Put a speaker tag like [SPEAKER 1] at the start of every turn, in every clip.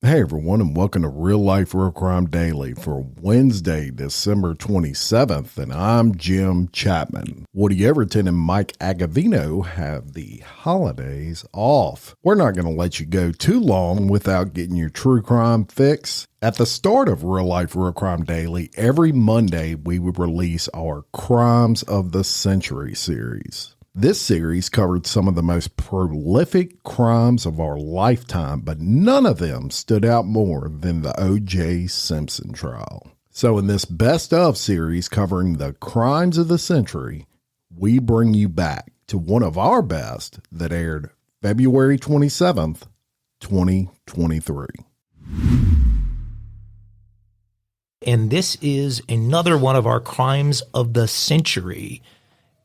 [SPEAKER 1] Hey everyone, and welcome to Real Life Real Crime Daily for Wednesday, December 27th, and I'm Jim Chapman. Woody Everton and Mike Agavino have the holidays off. We're not going to let you go too long without getting your true crime fix. At the start of Real Life Real Crime Daily, every Monday we would release our Crimes of the Century series. This series covered some of the most prolific crimes of our lifetime, but none of them stood out more than the O.J. Simpson trial. So in this Best Of series covering the crimes of the century, we bring you back to one of our best that aired February 27th, 2023.
[SPEAKER 2] And this is another one of our Crimes of the Century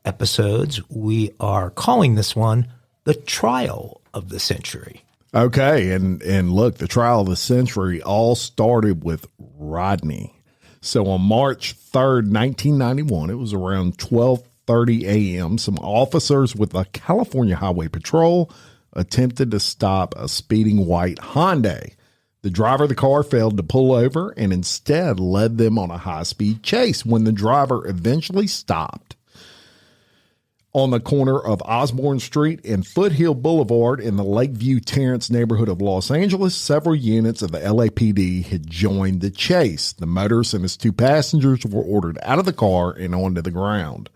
[SPEAKER 2] episodes. We are calling this one the Trial of the Century.
[SPEAKER 1] Okay, and look, the Trial of the Century all started with Rodney. So on March 3rd, 1991, it was around 12:30 a.m., some officers with the California Highway Patrol attempted to stop a speeding white Hyundai. The driver of the car failed to pull over and instead led them on a high-speed chase. When the driver eventually stopped on the corner of Osborne Street and Foothill Boulevard in the Lakeview Terrace neighborhood of Los Angeles, several units of the LAPD had joined the chase. The motorist and his two passengers were ordered out of the car and onto the ground.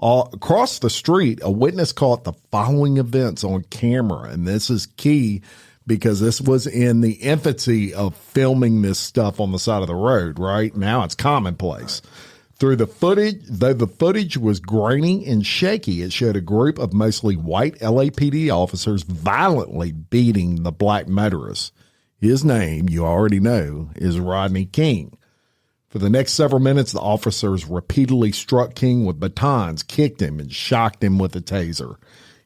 [SPEAKER 1] Across the street, a witness caught the following events on camera, and this is key because this was in the infancy of filming this stuff on the side of the road, right? Now it's commonplace. Through the footage, though the footage was grainy and shaky, it showed a group of mostly white LAPD officers violently beating the black motorist. His name, you already know, is Rodney King. For the next several minutes, the officers repeatedly struck King with batons, kicked him, and shocked him with a taser.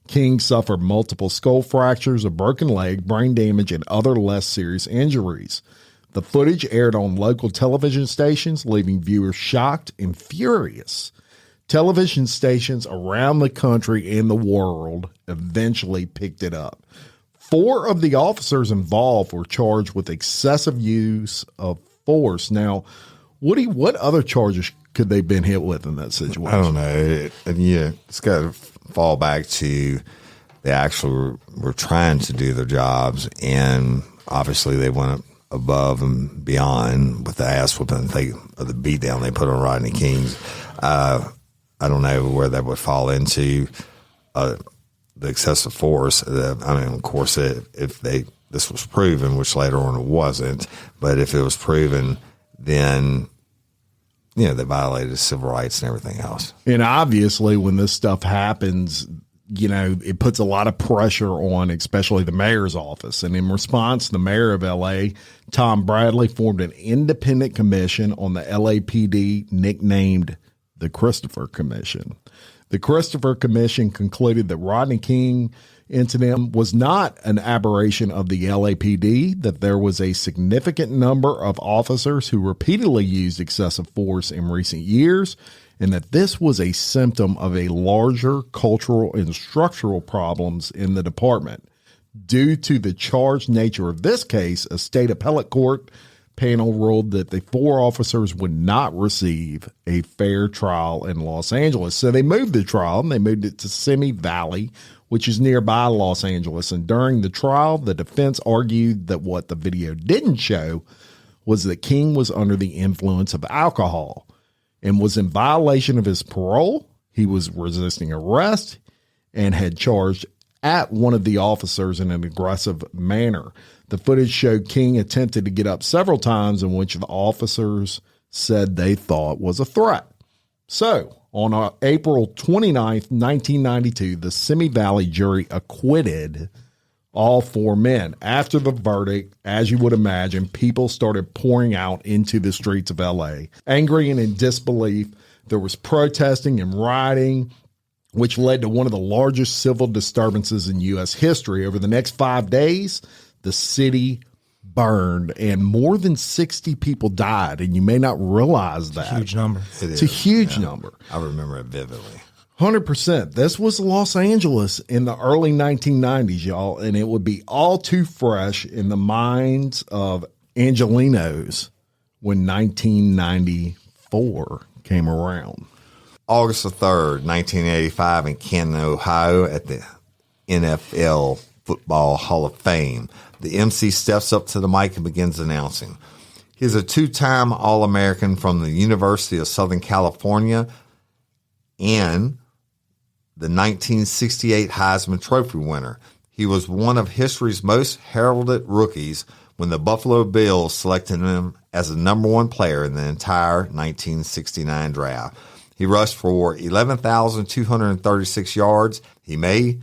[SPEAKER 1] King suffered multiple skull fractures, a broken leg, brain damage, and other less serious injuries. The footage aired on local television stations, leaving viewers shocked and furious. Television stations around the country and the world eventually picked it up. 4 of the officers involved were charged with excessive use of force. Now, Woody, what other charges could they have been hit with in that situation?
[SPEAKER 3] I don't know. It's got to fall back to they actually were trying to do their jobs, and obviously they went above and beyond with the ass whooping the beat down they put on Rodney King's. I don't know where that would fall into the excessive force. Of course, if this was proven, which later on it wasn't, but if it was proven, then they violated civil rights and everything else.
[SPEAKER 1] And obviously, when this stuff happens, it puts a lot of pressure on, especially the mayor's office. And in response, the mayor of L.A., Tom Bradley, formed an independent commission on the LAPD nicknamed the Christopher Commission. The Christopher Commission concluded that Rodney King incident was not an aberration of the LAPD, that there was a significant number of officers who repeatedly used excessive force in recent years, and that this was a symptom of a larger cultural and structural problems in the department. Due to the charged nature of this case, a state appellate court panel ruled that the 4 officers would not receive a fair trial in Los Angeles. So they moved the trial, and they moved it to Simi Valley, which is nearby Los Angeles. And during the trial, the defense argued that what the video didn't show was that King was under the influence of alcohol and was in violation of his parole. He was resisting arrest and had charged at one of the officers in an aggressive manner. The footage showed King attempted to get up several times, in which the officers said they thought was a threat. So, on April 29th, 1992, the Simi Valley jury acquitted all 4 men. After the verdict, as you would imagine, people started pouring out into the streets of L.A. Angry and in disbelief, there was protesting and rioting, which led to one of the largest civil disturbances in U.S. history. Over the next 5 days, the city burned and more than 60 people died, and you may not realize that.
[SPEAKER 2] It's a huge number.
[SPEAKER 1] It's a huge number.
[SPEAKER 3] I remember it vividly.
[SPEAKER 1] 100%. This was Los Angeles in the early 1990s, y'all, and it would be all too fresh in the minds of Angelenos when 1994 came around.
[SPEAKER 3] August the 3rd, 1985 in Canton, Ohio at the NFL Football Hall of Fame. The MC steps up to the mic and begins announcing. He's a two-time All-American from the University of Southern California and the 1968 Heisman Trophy winner. He was one of history's most heralded rookies when the Buffalo Bills selected him as the number one player in the entire 1969 draft. He rushed for 11,236 yards. He may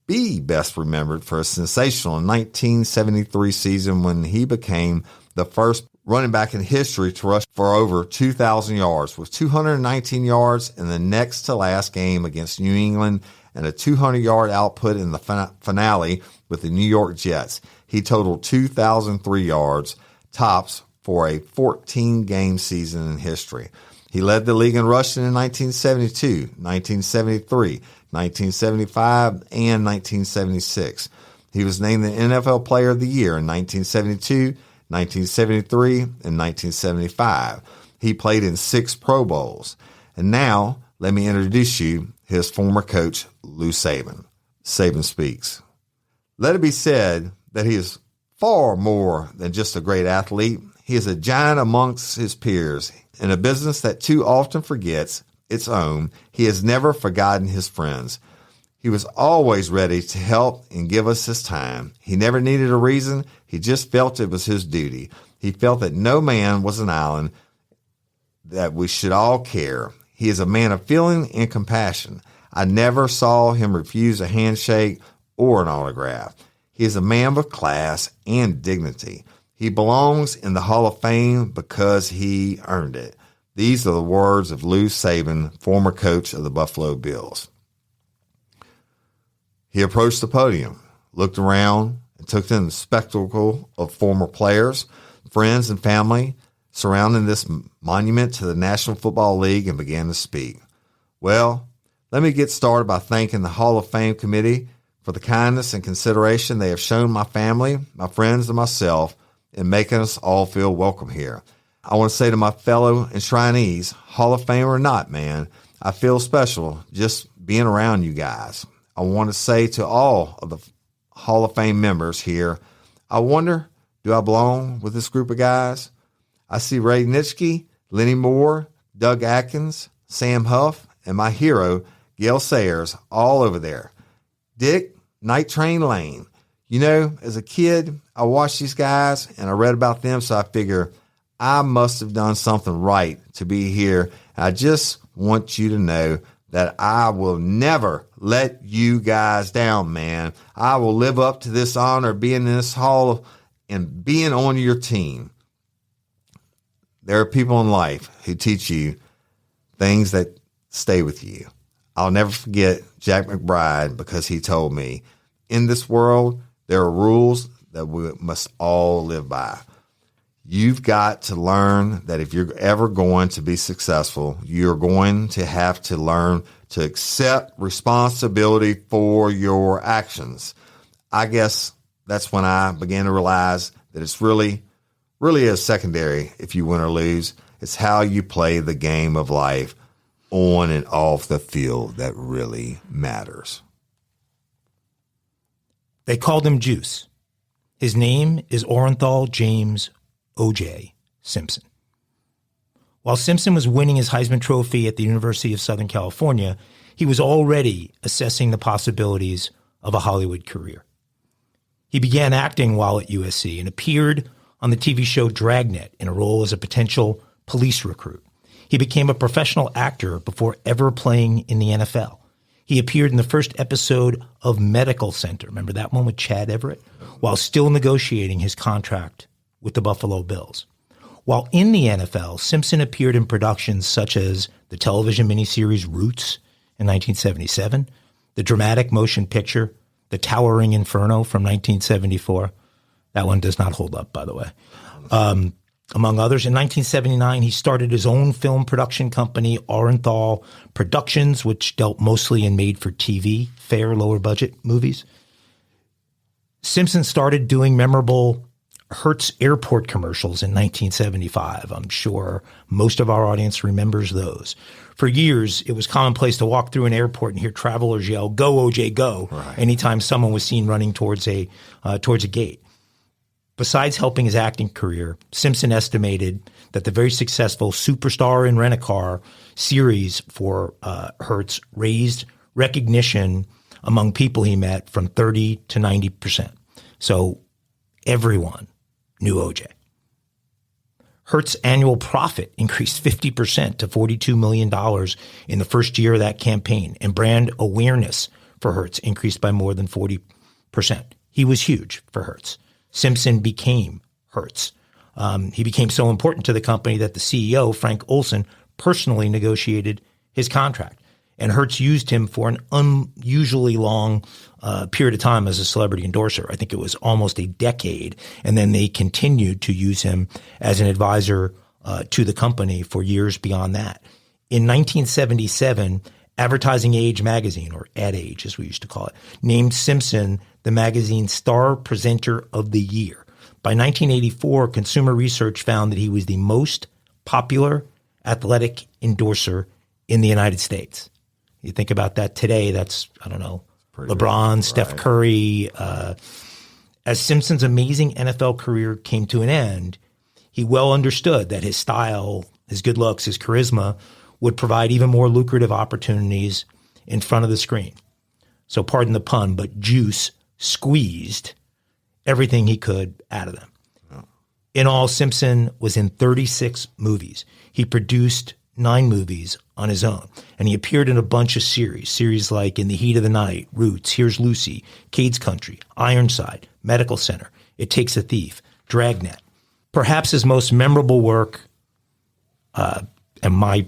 [SPEAKER 3] be best remembered for a sensational 1973 season when he became the first running back in history to rush for over 2,000 yards with 219 yards in the next to last game against New England and a 200-yard output in the finale with the New York Jets. He totaled 2,003 yards, tops for a 14-game season in history. He led the league in rushing in 1972, 1973, 1975, and 1976. He was named the NFL Player of the Year in 1972, 1973, and 1975. He played in 6 Pro Bowls. And now, let me introduce you his former coach, Lou Saban. Saban speaks. Let it be said that he is far more than just a great athlete. He is a giant amongst his peers. In a business that too often forgets its own, he has never forgotten his friends. He was always ready to help and give us his time. He never needed a reason. He just felt it was his duty. He felt that no man was an island, that we should all care. He is a man of feeling and compassion. I never saw him refuse a handshake or an autograph. He is a man with class and dignity. He belongs in the Hall of Fame because he earned it. These are the words of Lou Saban, former coach of the Buffalo Bills. He approached the podium, looked around, and took in the spectacle of former players, friends, and family surrounding this monument to the National Football League and began to speak. Well, let me get started by thanking the Hall of Fame committee for the kindness and consideration they have shown my family, my friends, and myself in making us all feel welcome here. I want to say to my fellow enshrinees, Hall of Fame or not, man, I feel special just being around you guys. I want to say to all of the Hall of Fame members here, I wonder, do I belong with this group of guys? I see Ray Nitschke, Lenny Moore, Doug Atkins, Sam Huff, and my hero, Gail Sayers, all over there. Dick, Night Train Lane. You know, as a kid, I watched these guys and I read about them, so I figure I must have done something right to be here. I just want you to know that I will never let you guys down, man. I will live up to this honor of being in this hall and being on your team. There are people in life who teach you things that stay with you. I'll never forget Jack McBride because he told me, in this world, there are rules that we must all live by. You've got to learn that if you're ever going to be successful, you're going to have to learn to accept responsibility for your actions. I guess that's when I began to realize that it's really is secondary if you win or lose. It's how you play the game of life on and off the field that really matters.
[SPEAKER 2] They called him Juice. His name is Orenthal James O.J. Simpson. While Simpson was winning his Heisman Trophy at the University of Southern California, he was already assessing the possibilities of a Hollywood career. He began acting while at USC and appeared on the TV show Dragnet in a role as a potential police recruit. He became a professional actor before ever playing in the NFL. He appeared in the first episode of Medical Center. Remember that one with Chad Everett? While still negotiating his contract with the Buffalo Bills. While in the NFL, Simpson appeared in productions such as the television miniseries Roots in 1977, the dramatic motion picture The Towering Inferno from 1974. That one does not hold up, by the way. among others. In 1979, he started his own film production company, Orenthal Productions, which dealt mostly in made-for-TV, fair, lower-budget movies. Simpson started doing memorable Hertz Airport commercials in 1975. I'm sure most of our audience remembers those. For years, it was commonplace to walk through an airport and hear travelers yell, "Go, OJ, go," anytime someone was seen running towards a gate. Besides helping his acting career, Simpson estimated that the very successful Superstar in Rent-A-Car series for Hertz raised recognition among people he met from 30 to 90%. So everyone knew OJ. Hertz annual profit increased 50% to $42 million in the first year of that campaign, and brand awareness for Hertz increased by more than 40%. He was huge for Hertz. Simpson became Hertz. He became so important to the company that the CEO, Frank Olson, personally negotiated his contract. And Hertz used him for an unusually long period of time as a celebrity endorser. I think it was almost a decade. And then they continued to use him as an advisor to the company for years beyond that. In 1977, Advertising Age magazine, or Ad Age as we used to call it, named Simpson the magazine's star presenter of the year. By 1984, Consumer Research found that he was the most popular athletic endorser in the United States. You think about that today, that's, I don't know, LeBron, big, Steph Curry. As Simpson's amazing NFL career came to an end, he well understood that his style, his good looks, his charisma would provide even more lucrative opportunities in front of the screen. So pardon the pun, but Juice squeezed everything he could out of them. Oh. In all, Simpson was in 36 movies. He produced 9 movies on his own, and he appeared in a bunch of series like In the Heat of the Night, Roots, Here's Lucy, Cade's Country, Ironside, Medical Center, It Takes a Thief, Dragnet. Perhaps his most memorable work, and my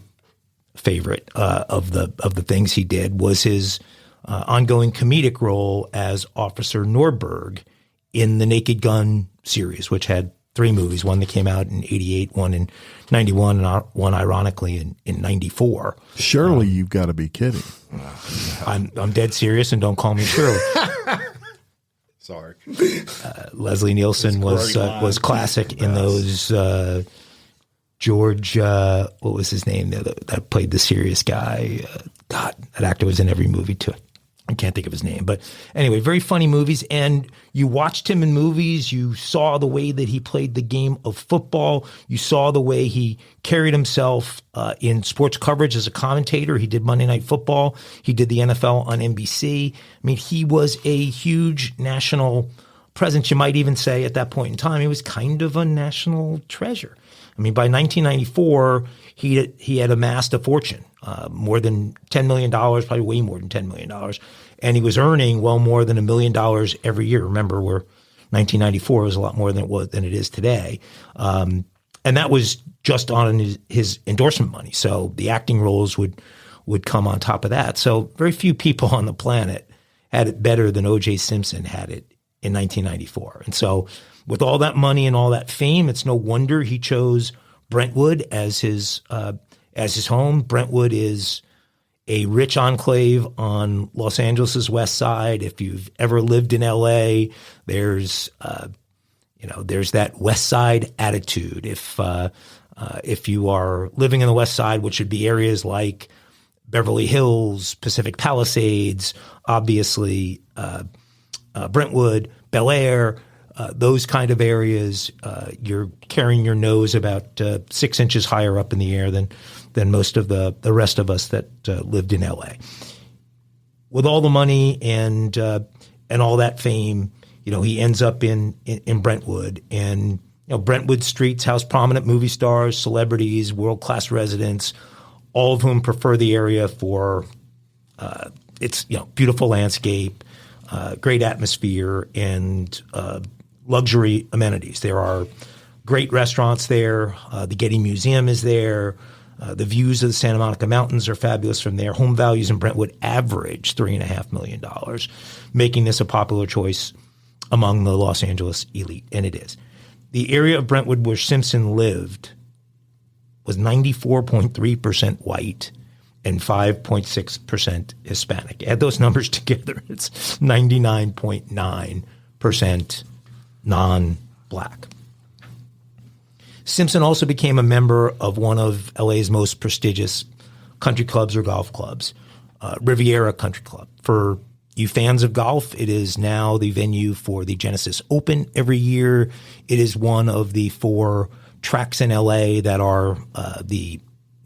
[SPEAKER 2] favorite of the things he did, was his ongoing comedic role as Officer Norberg in the Naked Gun series, which had 3 movies, one that came out in 88, one in 91, and one ironically in 94.
[SPEAKER 1] Surely you've got to be kidding.
[SPEAKER 2] I'm dead serious, and don't call me Shirley.
[SPEAKER 1] Sorry.
[SPEAKER 2] Leslie Nielsen was classic in those. George, what was his name that played the serious guy? God, that actor was in every movie too. I can't think of his name. But anyway, very funny movies. And you watched him in movies. You saw the way that he played the game of football. You saw the way he carried himself in sports coverage as a commentator. He did Monday Night Football. He did the NFL on NBC. I mean, he was a huge national presence. You might even say at that point in time, he was kind of a national treasure. I mean, by 1994, he had amassed a fortune, more than $10 million, probably way more than $10 million. And he was earning well more than $1 million every year. Remember, 1994 was a lot more than it is today. And that was just on his endorsement money. So the acting roles would come on top of that. So very few people on the planet had it better than O.J. Simpson had it in 1994. And so with all that money and all that fame, it's no wonder he chose Brentwood as his home. Brentwood is a rich enclave on Los Angeles' west side. If you've ever lived in L.A., there's that west side attitude. If you are living in the west side, which would be areas like Beverly Hills, Pacific Palisades, obviously Brentwood, Bel Air, those kind of areas, you're carrying your nose about 6 inches higher up in the air than most of the rest of us that lived in L.A. With all the money and all that fame, he ends up in Brentwood, and Brentwood streets house prominent movie stars, celebrities, world-class residents, all of whom prefer the area for its beautiful landscape, great atmosphere, and luxury amenities. There are great restaurants there. The Getty Museum is there. The views of the Santa Monica Mountains are fabulous from there. Home values in Brentwood average $3.5 million, making this a popular choice among the Los Angeles elite, and it is. The area of Brentwood where Simpson lived was 94.3% white and 5.6% Hispanic. Add those numbers together, it's 99.9% non-black. Simpson also became a member of one of LA's most prestigious country clubs or golf clubs, Riviera Country Club. For you fans of golf, it is now the venue for the Genesis Open every year. It is one of the 4 tracks in LA that are the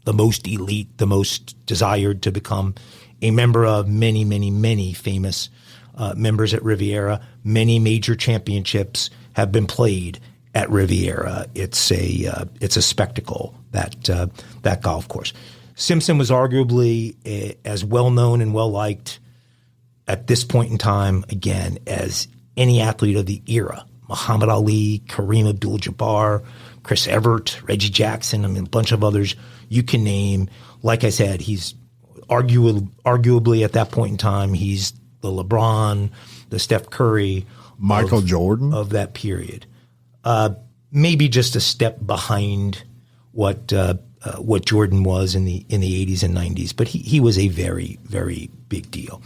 [SPEAKER 2] most elite, the most desired to become a member of. Many, many, many famous members at Riviera. Many major championships have been played at Riviera. It's a spectacle, that golf course. Simpson was arguably as well known and well liked at this point in time, again, as any athlete of the era. Muhammad Ali, Kareem Abdul-Jabbar, Chris Evert, Reggie Jackson, a bunch of others you can name. Like I said, he's arguably at that point in time, he's the LeBron, the Steph Curry,
[SPEAKER 1] Michael Jordan
[SPEAKER 2] of that period. Maybe just a step behind what Jordan was in the 80s and 90s, but he was a very, very big deal.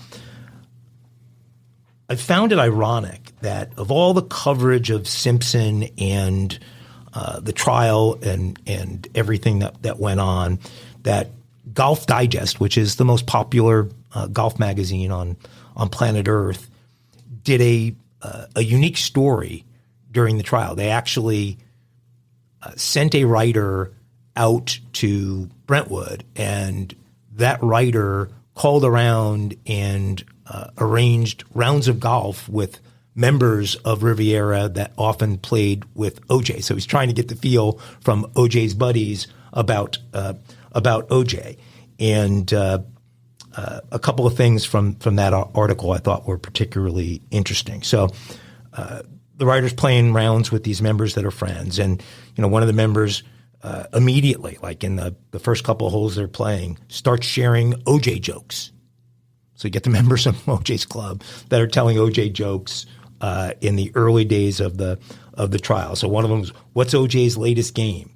[SPEAKER 2] I found it ironic that of all the coverage of Simpson and the trial and everything that went on, that Golf Digest, which is the most popular golf magazine on planet Earth, did a unique story during the trial. They actually sent a writer out to Brentwood, and that writer called around and arranged rounds of golf with members of Riviera that often played with OJ. So he's trying to get the feel from OJ's buddies about OJ. And a couple of things from that article I thought were particularly interesting. So the writer's playing rounds with these members that are friends. And, one of the members immediately, like in the first couple of holes they're playing, starts sharing OJ jokes. So you get the members of OJ's club that are telling OJ jokes in the early days of the trial. So one of them was, "What's OJ's latest game?"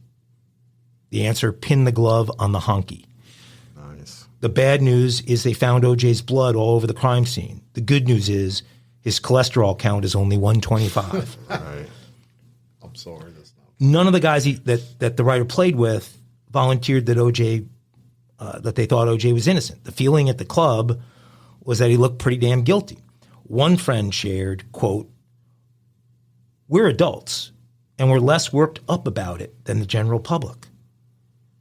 [SPEAKER 2] The answer: "Pin the glove on the honky."
[SPEAKER 3] Nice.
[SPEAKER 2] The bad news is they found OJ's blood all over the crime scene. The good news is his cholesterol count is only 125.
[SPEAKER 3] Right.
[SPEAKER 1] I'm sorry, that's not.
[SPEAKER 2] None of the guys that the writer played with volunteered that that they thought OJ was innocent. The feeling at the club was that he looked pretty damn guilty. One friend shared, quote, "We're adults and we're less worked up about it than the general public.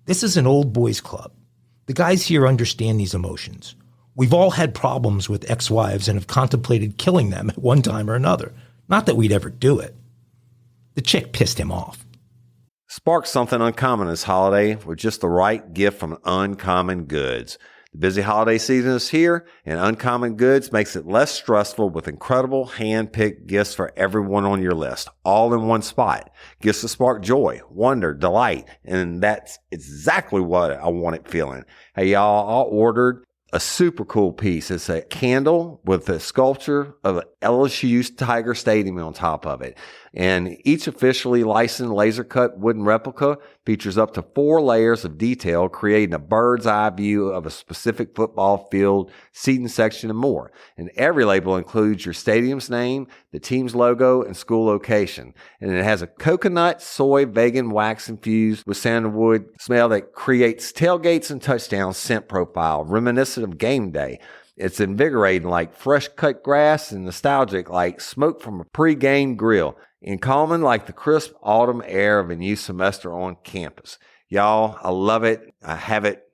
[SPEAKER 2] This is an old boys club. The guys here understand these emotions. We've all had problems with ex-wives and have contemplated killing them at one time or another. Not that we'd ever do it." The chick pissed him off.
[SPEAKER 4] Spark something uncommon this holiday with just the right gift from Uncommon Goods. The busy holiday season is here, and Uncommon Goods makes it less stressful with incredible hand-picked gifts for everyone on your list, all in one spot. Gifts that spark joy, wonder, delight, and that's exactly what I wanted feeling. Hey, y'all, I ordered a super cool piece. It's a candle with a sculpture of LSU's Tiger Stadium on top of it. And each officially licensed laser-cut wooden replica features up to 4 layers of detail, creating a bird's eye view of a specific football field, seating section, and more. And every label includes your stadium's name, the team's logo, and school location. And it has a coconut, soy, vegan wax infused with sandalwood smell that creates tailgates and touchdown scent profile, reminiscent of game day. It's invigorating like fresh cut grass and nostalgic like smoke from a pre-game grill, and calming like the crisp autumn air of a new semester on campus. Y'all, I love it. I have it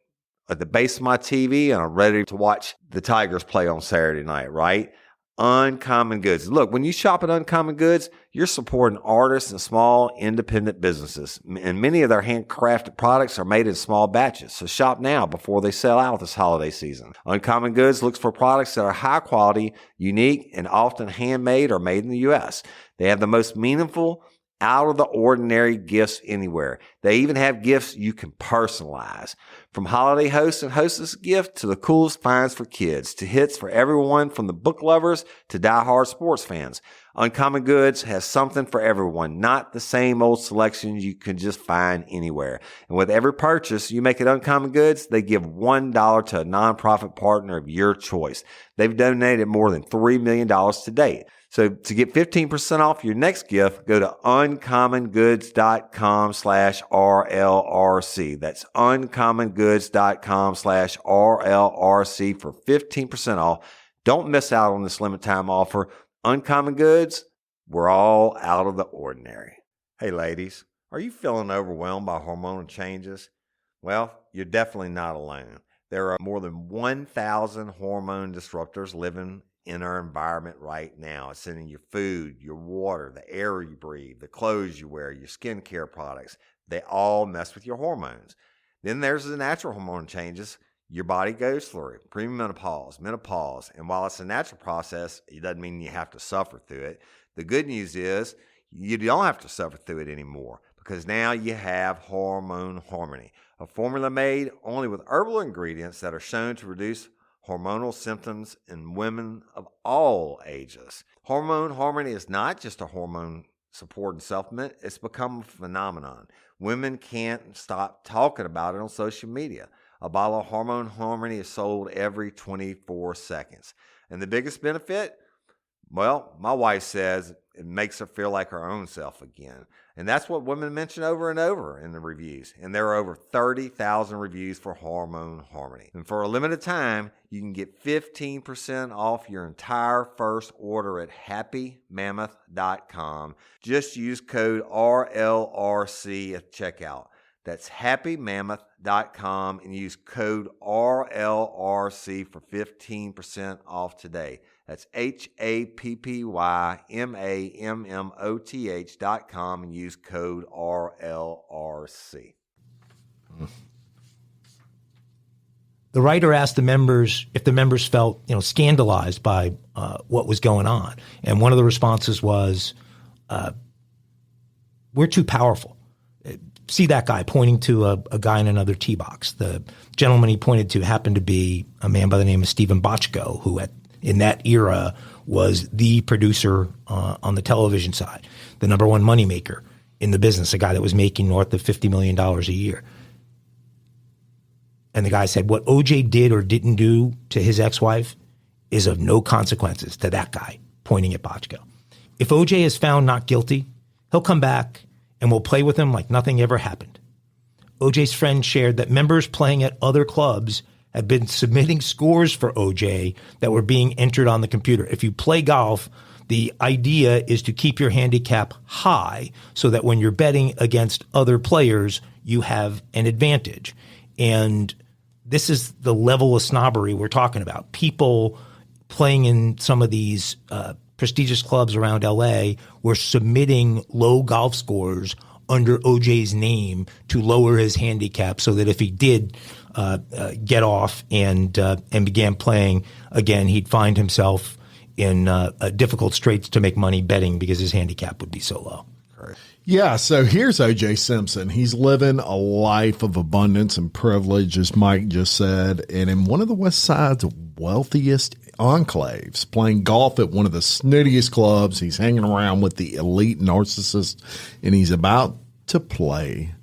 [SPEAKER 4] at the base of my TV, and I'm ready to watch the Tigers play on Saturday night, right? Uncommon Goods. Look, when you shop at Uncommon Goods, you're supporting artists and small independent businesses. And many of their handcrafted products are made in small batches. So shop now before they sell out this holiday season. Uncommon Goods looks for products that are high quality, unique, and often handmade or made in the U.S. They have the most meaningful out of the ordinary gifts anywhere. They even have gifts you can personalize. From holiday hosts and hostess gifts to the coolest finds for kids, to hits for everyone from the book lovers to diehard sports fans. Uncommon Goods has something for everyone, not the same old selections you can just find anywhere. And with every purchase you make at Uncommon Goods, they give $1 to a nonprofit partner of your choice. They've donated more than $3 million to date. So to get 15% off your next gift, go to uncommongoods.com/RLRC. That's uncommongoods.com/RLRC for 15% off. Don't miss out on this limited time offer. Uncommon Goods, we're all out of the ordinary. Hey ladies, are you feeling overwhelmed by hormonal changes? Well, you're definitely not alone. There are more than 1,000 hormone disruptors living in our environment right now. It's in your food, your water, the air you breathe, the clothes you wear, your skincare products. They all mess with your hormones. Then there's the natural hormone changes your body goes through, premenopause, menopause. And while it's a natural process, it doesn't mean you have to suffer through it. The good news is you don't have to suffer through it anymore, because now you have Hormone Harmony, a formula made only with herbal ingredients that are shown to reduce hormonal symptoms in women of all ages. Hormone Harmony is not just a hormone support and supplement. It's become a phenomenon. Women can't stop talking about it on social media. A bottle of Hormone Harmony is sold every 24 seconds. And the biggest benefit? Well, my wife says it makes her feel like her own self again. And that's what women mention over and over in the reviews. And there are over 30,000 reviews for Hormone Harmony. And for a limited time, you can get 15% off your entire first order at happymammoth.com. Just use code RLRC at checkout. That's happymammoth.com and use code RLRC for 15% off today. That's happymammoth.com and use code RLRC.
[SPEAKER 2] The writer asked the members if the members felt, scandalized by what was going on. And one of the responses was, we're too powerful. See that guy pointing to a guy in another tee box. The gentleman he pointed to happened to be a man by the name of Stephen Bochco, who in that era was the producer on the television side, the number one moneymaker in the business, a guy that was making north of $50 million a year. And the guy said, what OJ did or didn't do to his ex-wife is of no consequences to that guy, pointing at Bochco. If OJ is found not guilty, he'll come back and we'll play with him like nothing ever happened. OJ's friend shared that members playing at other clubs had been submitting scores for OJ that were being entered on the computer. If you play golf, the idea is to keep your handicap high so that when you're betting against other players, you have an advantage. And this is the level of snobbery we're talking about. People playing in some of these prestigious clubs around LA were submitting low golf scores under OJ's name to lower his handicap so that if he did get off and began playing again, he'd find himself in difficult straits to make money betting because his handicap would be so low.
[SPEAKER 3] Right.
[SPEAKER 1] Yeah, so here's O.J. Simpson. He's living a life of abundance and privilege, as Mike just said, and in one of the West Side's wealthiest enclaves, playing golf at one of the snootiest clubs. He's hanging around with the elite narcissist, and he's about to play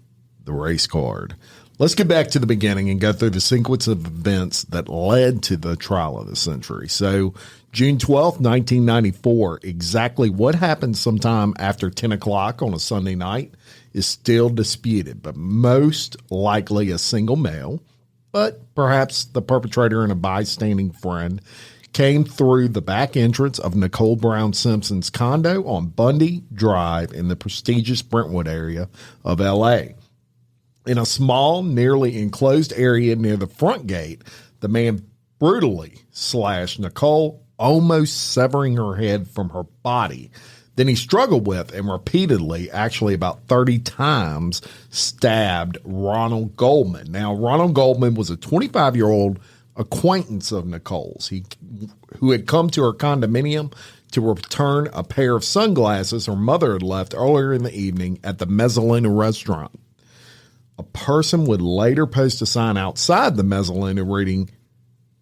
[SPEAKER 1] the race card. Let's get back to the beginning and go through the sequence of events that led to the trial of the century. So June 12th, 1994, exactly what happened sometime after 10 o'clock on a Sunday night is still disputed, but most likely a single male, but perhaps the perpetrator and a bystanding friend, came through the back entrance of Nicole Brown Simpson's condo on Bundy Drive in the prestigious Brentwood area of L.A. In a small, nearly enclosed area near the front gate, the man brutally slashed Nicole, almost severing her head from her body. Then he struggled with and repeatedly, actually about 30 times, stabbed Ronald Goldman. Now, Ronald Goldman was a 25-year-old acquaintance of Nicole's, who had come to her condominium to return a pair of sunglasses her mother had left earlier in the evening at the Mezzalina restaurant. A person would later post a sign outside the Mezzalina reading,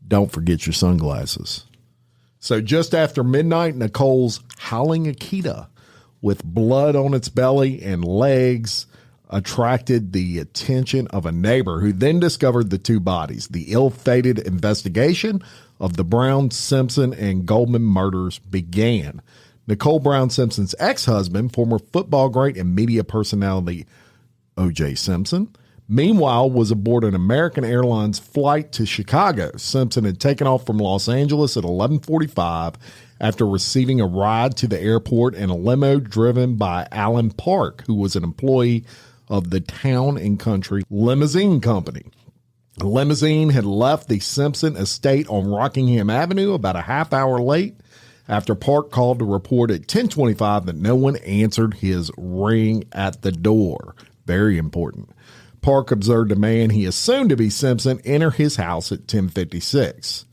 [SPEAKER 1] "Don't forget your sunglasses." So just after midnight, Nicole's howling Akita with blood on its belly and legs attracted the attention of a neighbor who then discovered the two bodies. The ill-fated investigation of the Brown, Simpson, and Goldman murders began. Nicole Brown Simpson's ex-husband, former football great and media personality O.J. Simpson, meanwhile, was aboard an American Airlines flight to Chicago. Simpson had taken off from Los Angeles at 11:45 after receiving a ride to the airport in a limo driven by Alan Park, who was an employee of the Town and Country Limousine Company. The limousine had left the Simpson estate on Rockingham Avenue about a half hour late after Park called to report at 10:25 that no one answered his ring at the door. Very important. Park observed a man he assumed to be Simpson enter his house at 10:56.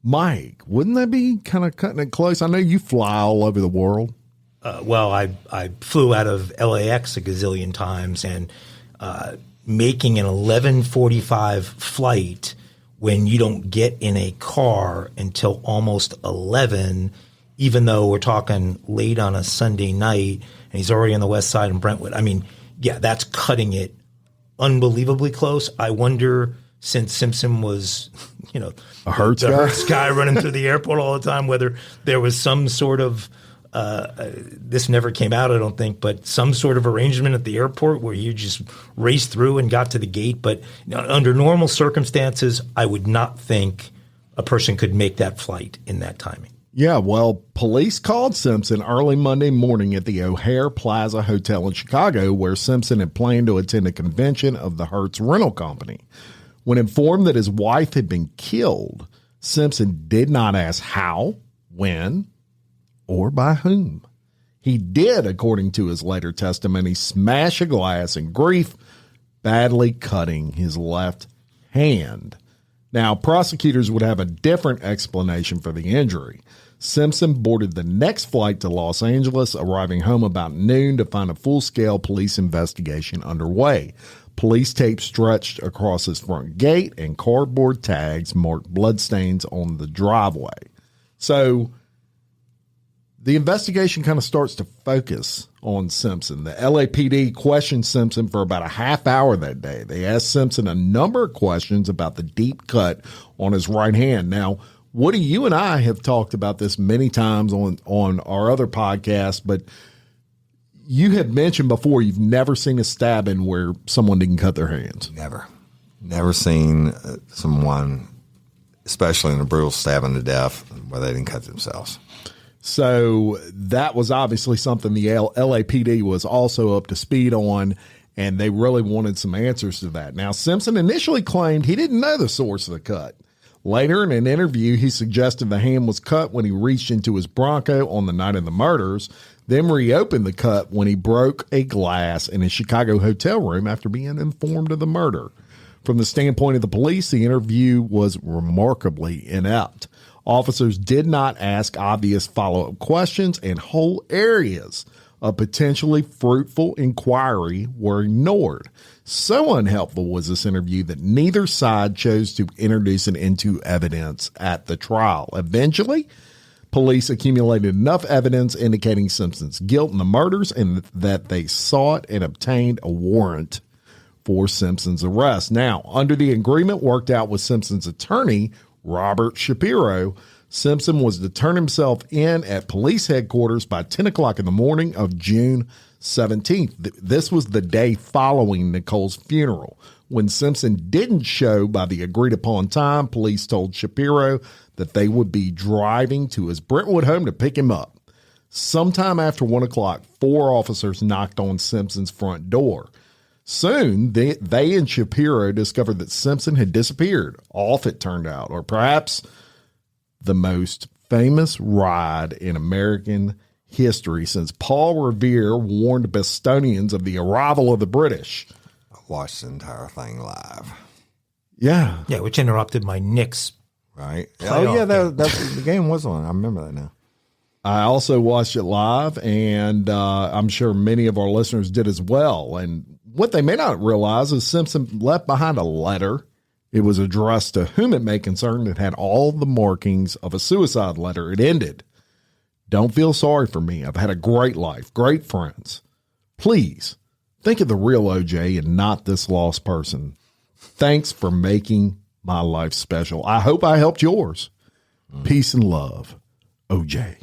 [SPEAKER 1] Mike, wouldn't that be kind of cutting it close? I know you fly all over the world.
[SPEAKER 2] Well, I flew out of LAX a gazillion times, and making an 11:45 flight when you don't get in a car until almost 11, even though we're talking late on a Sunday night and he's already on the west side in Brentwood. I mean, yeah, that's cutting it unbelievably close. I wonder, since Simpson was,
[SPEAKER 1] a Hertz
[SPEAKER 2] guy running through the airport all the time, whether there was some sort of this never came out, I don't think, but some sort of arrangement at the airport where you just raced through and got to the gate. But under normal circumstances, I would not think a person could make that flight in that timing.
[SPEAKER 1] Yeah, well, police called Simpson early Monday morning at the O'Hare Plaza Hotel in Chicago, where Simpson had planned to attend a convention of the Hertz rental company. When informed that his wife had been killed, Simpson did not ask how, when, or by whom. He did, according to his later testimony, smash a glass in grief, badly cutting his left hand. Now, prosecutors would have a different explanation for the injury. Simpson boarded the next flight to Los Angeles, arriving home about noon to find a full-scale police investigation underway. Police tape stretched across his front gate and cardboard tags marked bloodstains on the driveway. So the investigation kind of starts to focus on Simpson. The LAPD questioned Simpson for about a half hour that day. They asked Simpson a number of questions about the deep cut on his right hand. Now, Woody, you and I have talked about this many times on our other podcast, but you had mentioned before you've never seen a stabbing where someone didn't cut their hands.
[SPEAKER 3] Never seen someone, especially in a brutal stabbing to death, where they didn't cut themselves.
[SPEAKER 1] So that was obviously something the LAPD was also up to speed on, and they really wanted some answers to that. Now, Simpson initially claimed he didn't know the source of the cut. Later in an interview, he suggested the hand was cut when he reached into his Bronco on the night of the murders, then reopened the cut when he broke a glass in his Chicago hotel room after being informed of the murder. From the standpoint of the police, the interview was remarkably inept. Officers did not ask obvious follow-up questions, and whole areas of potentially fruitful inquiry were ignored. So unhelpful was this interview that neither side chose to introduce it into evidence at the trial. Eventually, police accumulated enough evidence indicating Simpson's guilt in the murders and that they sought and obtained a warrant for Simpson's arrest. Now, under the agreement worked out with Simpson's attorney, Robert Shapiro, Simpson was to turn himself in at police headquarters by 10 o'clock in the morning of June 17th. This was the day following Nicole's funeral. When Simpson didn't show by the agreed upon time, police told Shapiro that they would be driving to his Brentwood home to pick him up. Sometime after 1 o'clock, 4 officers knocked on Simpson's front door. Soon, they and Shapiro discovered that Simpson had disappeared, off it turned out, or perhaps the most famous ride in American history since Paul Revere warned Bostonians of the arrival of the British.
[SPEAKER 3] I watched the entire thing live.
[SPEAKER 1] Yeah.
[SPEAKER 2] Yeah, which interrupted my Knicks
[SPEAKER 3] Right.
[SPEAKER 2] Playoff
[SPEAKER 3] That's the game was on. I remember that now.
[SPEAKER 1] I also watched it live, and I'm sure many of our listeners did as well. And what they may not realize is Simpson left behind a letter. It was addressed to whom it may concern. It had all the markings of a suicide letter. It ended, "Don't feel sorry for me. I've had a great life, great friends. Please think of the real OJ and not this lost person. Thanks for making my life special. I hope I helped yours. Peace and love, OJ."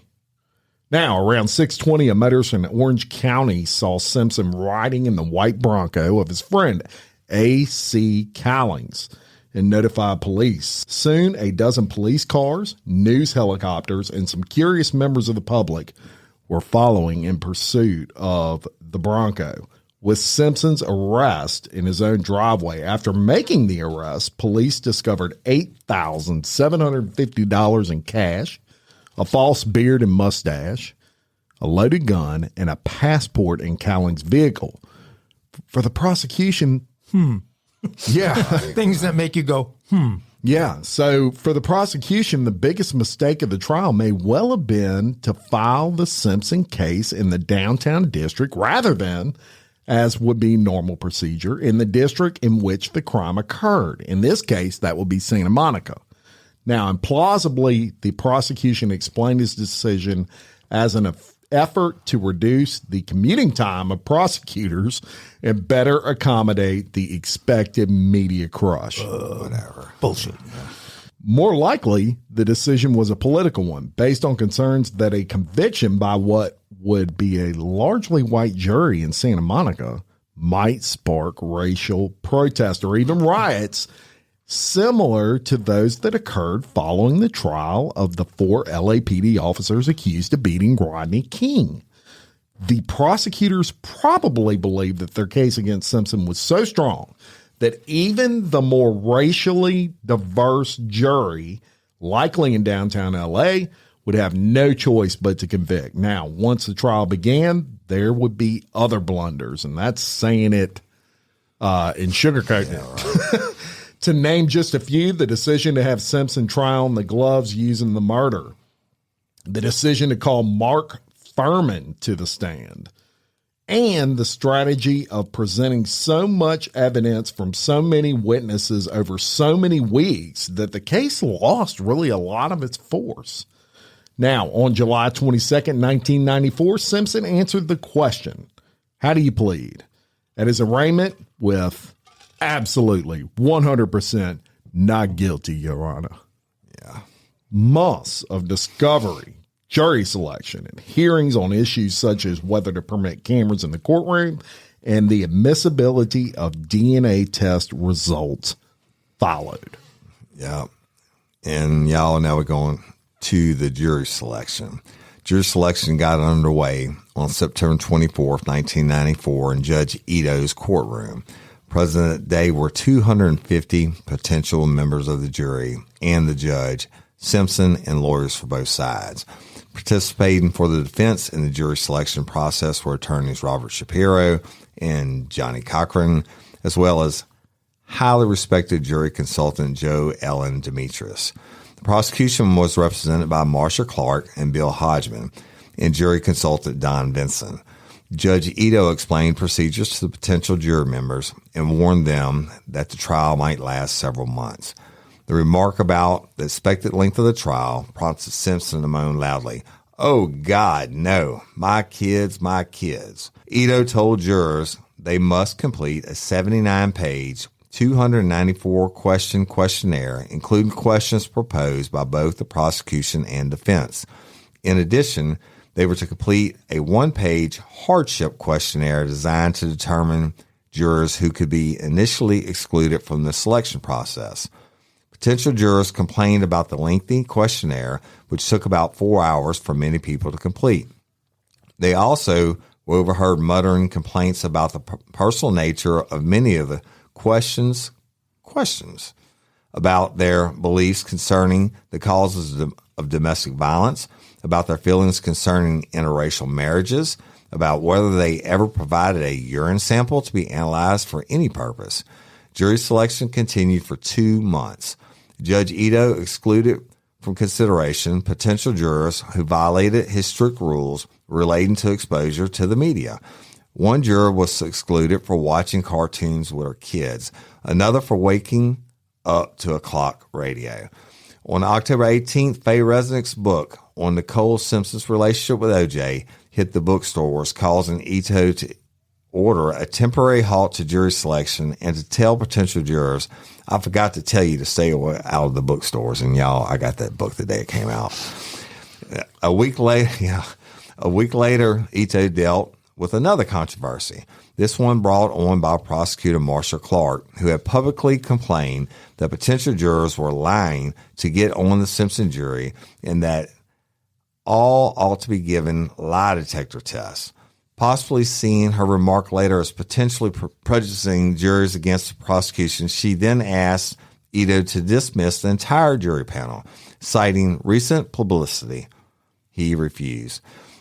[SPEAKER 1] Now, around 6:20, a motorist in Orange County saw Simpson riding in the white Bronco of his friend, A.C. Callings, and notified police. Soon, a dozen police cars, news helicopters, and some curious members of the public were following in pursuit of the Bronco. With Simpson's arrest in his own driveway, after making the arrest, police discovered $8,750 in cash, a false beard and mustache, a loaded gun, and a passport in Callings' vehicle. For the prosecution, yeah.
[SPEAKER 2] Things that make you go,
[SPEAKER 1] Yeah. So for the prosecution, the biggest mistake of the trial may well have been to file the Simpson case in the downtown district rather than, as would be normal procedure, in the district in which the crime occurred. In this case, that would be Santa Monica. Now, implausibly, the prosecution explained his decision as an effort to reduce the commuting time of prosecutors and better accommodate the expected media crush.
[SPEAKER 3] Whatever.
[SPEAKER 2] bullshit.
[SPEAKER 1] More likely, the decision was a political one based on concerns that a conviction by what would be a largely white jury in Santa Monica might spark racial protest or even riots similar to those that occurred following the trial of the 4 LAPD officers accused of beating Rodney King. The prosecutors probably believed that their case against Simpson was so strong that even the more racially diverse jury, likely in downtown LA, would have no choice but to convict. Now, once the trial began, there would be other blunders, and that's saying it in sugarcoating it. To name just a few, the decision to have Simpson try on the gloves using the murder, the decision to call Mark Furman to the stand, and the strategy of presenting so much evidence from so many witnesses over so many weeks that the case lost really a lot of its force. Now, on July 22nd, 1994, Simpson answered the question, how do you plead? At his arraignment with absolutely 100% not guilty, Your Honor.
[SPEAKER 3] Yeah.
[SPEAKER 1] Months of discovery, jury selection, and hearings on issues such as whether to permit cameras in the courtroom and the admissibility of DNA test results followed.
[SPEAKER 3] Yeah. And y'all, now we're going to the jury selection. Jury selection got underway on September 24th, 1994 in Judge Ito's courtroom. Present that day were 250 potential members of the jury and the judge, Simpson, and lawyers for both sides. Participating for the defense in the jury selection process were attorneys Robert Shapiro and Johnny Cochran, as well as highly respected jury consultant Joe Ellen Demetrius. The prosecution was represented by Marsha Clark and Bill Hodgman and jury consultant Don Vinson. Judge Ito explained procedures to the potential jury members and warned them that the trial might last several months. The remark about the expected length of the trial prompted Simpson to moan loudly, "Oh, God, no, my kids, my kids." Ito told jurors they must complete a 79-page, 294-question questionnaire, including questions proposed by both the prosecution and defense. In addition, they were to complete a 1-page hardship questionnaire designed to determine jurors who could be initially excluded from the selection process. Potential jurors complained about the lengthy questionnaire, which took about 4 hours for many people to complete. They also were overheard muttering complaints about the personal nature of many of the questions about their beliefs concerning the causes of domestic violence, about their feelings concerning interracial marriages, about whether they ever provided a urine sample to be analyzed for any purpose. Jury selection continued for 2 months. Judge Ito excluded from consideration potential jurors who violated his strict rules relating to exposure to the media. One juror was excluded for watching cartoons with her kids, another for waking up to a clock radio. On October 18th, Faye Resnick's book on Nicole Simpson's relationship with O.J. hit the bookstores, causing Ito to order a temporary halt to jury selection and to tell potential jurors, I forgot to tell you to stay out of the bookstores. And y'all, I got that book the day it came out. A week later, Ito dealt with another controversy. This one brought on by prosecutor Marsha Clark, who had publicly complained that potential jurors were lying to get on the Simpson jury and that all ought to be given lie detector tests. Possibly seeing her remark later as potentially prejudicing juries against the prosecution, she then asked Ito to dismiss the entire jury panel, citing recent publicity. He refused.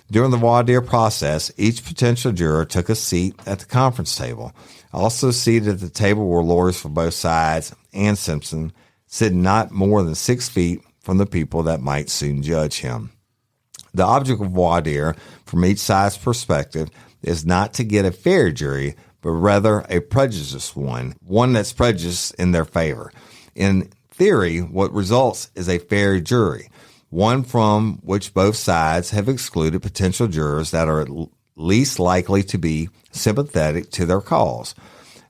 [SPEAKER 3] During the voir dire process, each potential juror took a seat at the conference table. Also seated at the table were lawyers for both sides and Simpson, sitting not more than 6 feet from the people that might soon judge him. The object of voir dire, from each side's perspective, is not to get a fair jury, but rather a prejudiced one that's prejudiced in their favor. In theory, what results is a fair jury, one from which both sides have excluded potential jurors that are at least likely to be sympathetic to their cause.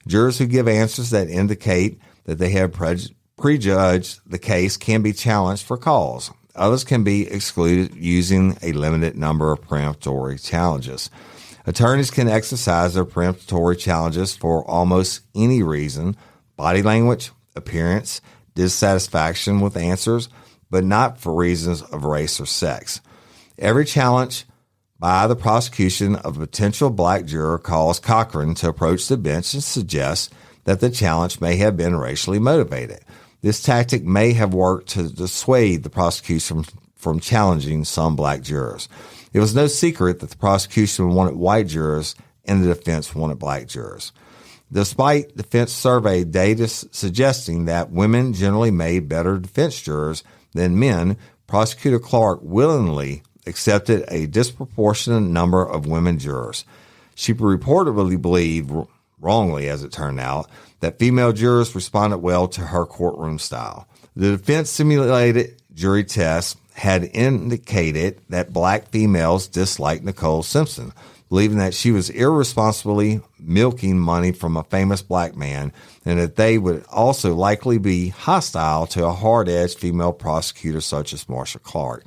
[SPEAKER 3] Jurors who give answers that indicate that they have prejudged the case can be challenged for cause. Others can be excluded using a limited number of peremptory challenges. Attorneys can exercise their peremptory challenges for almost any reason: body language, appearance, dissatisfaction with answers, but not for reasons of race or sex. Every challenge by the prosecution of a potential black juror caused Cochran to approach the bench and suggest that the challenge may have been racially motivated. This tactic may have worked to dissuade the prosecution from challenging some black jurors. It was no secret that the prosecution wanted white jurors and the defense wanted black jurors. Despite defense survey data suggesting that women generally made better defense jurors than men, Prosecutor Clark willingly accepted a disproportionate number of women jurors. She reportedly believed, wrongly as it turned out, that female jurors responded well to her courtroom style. The defense simulated jury tests had indicated that black females disliked Nicole Simpson, believing that she was irresponsibly milking money from a famous black man, and that they would also likely be hostile to a hard-edged female prosecutor such as Marsha Clark.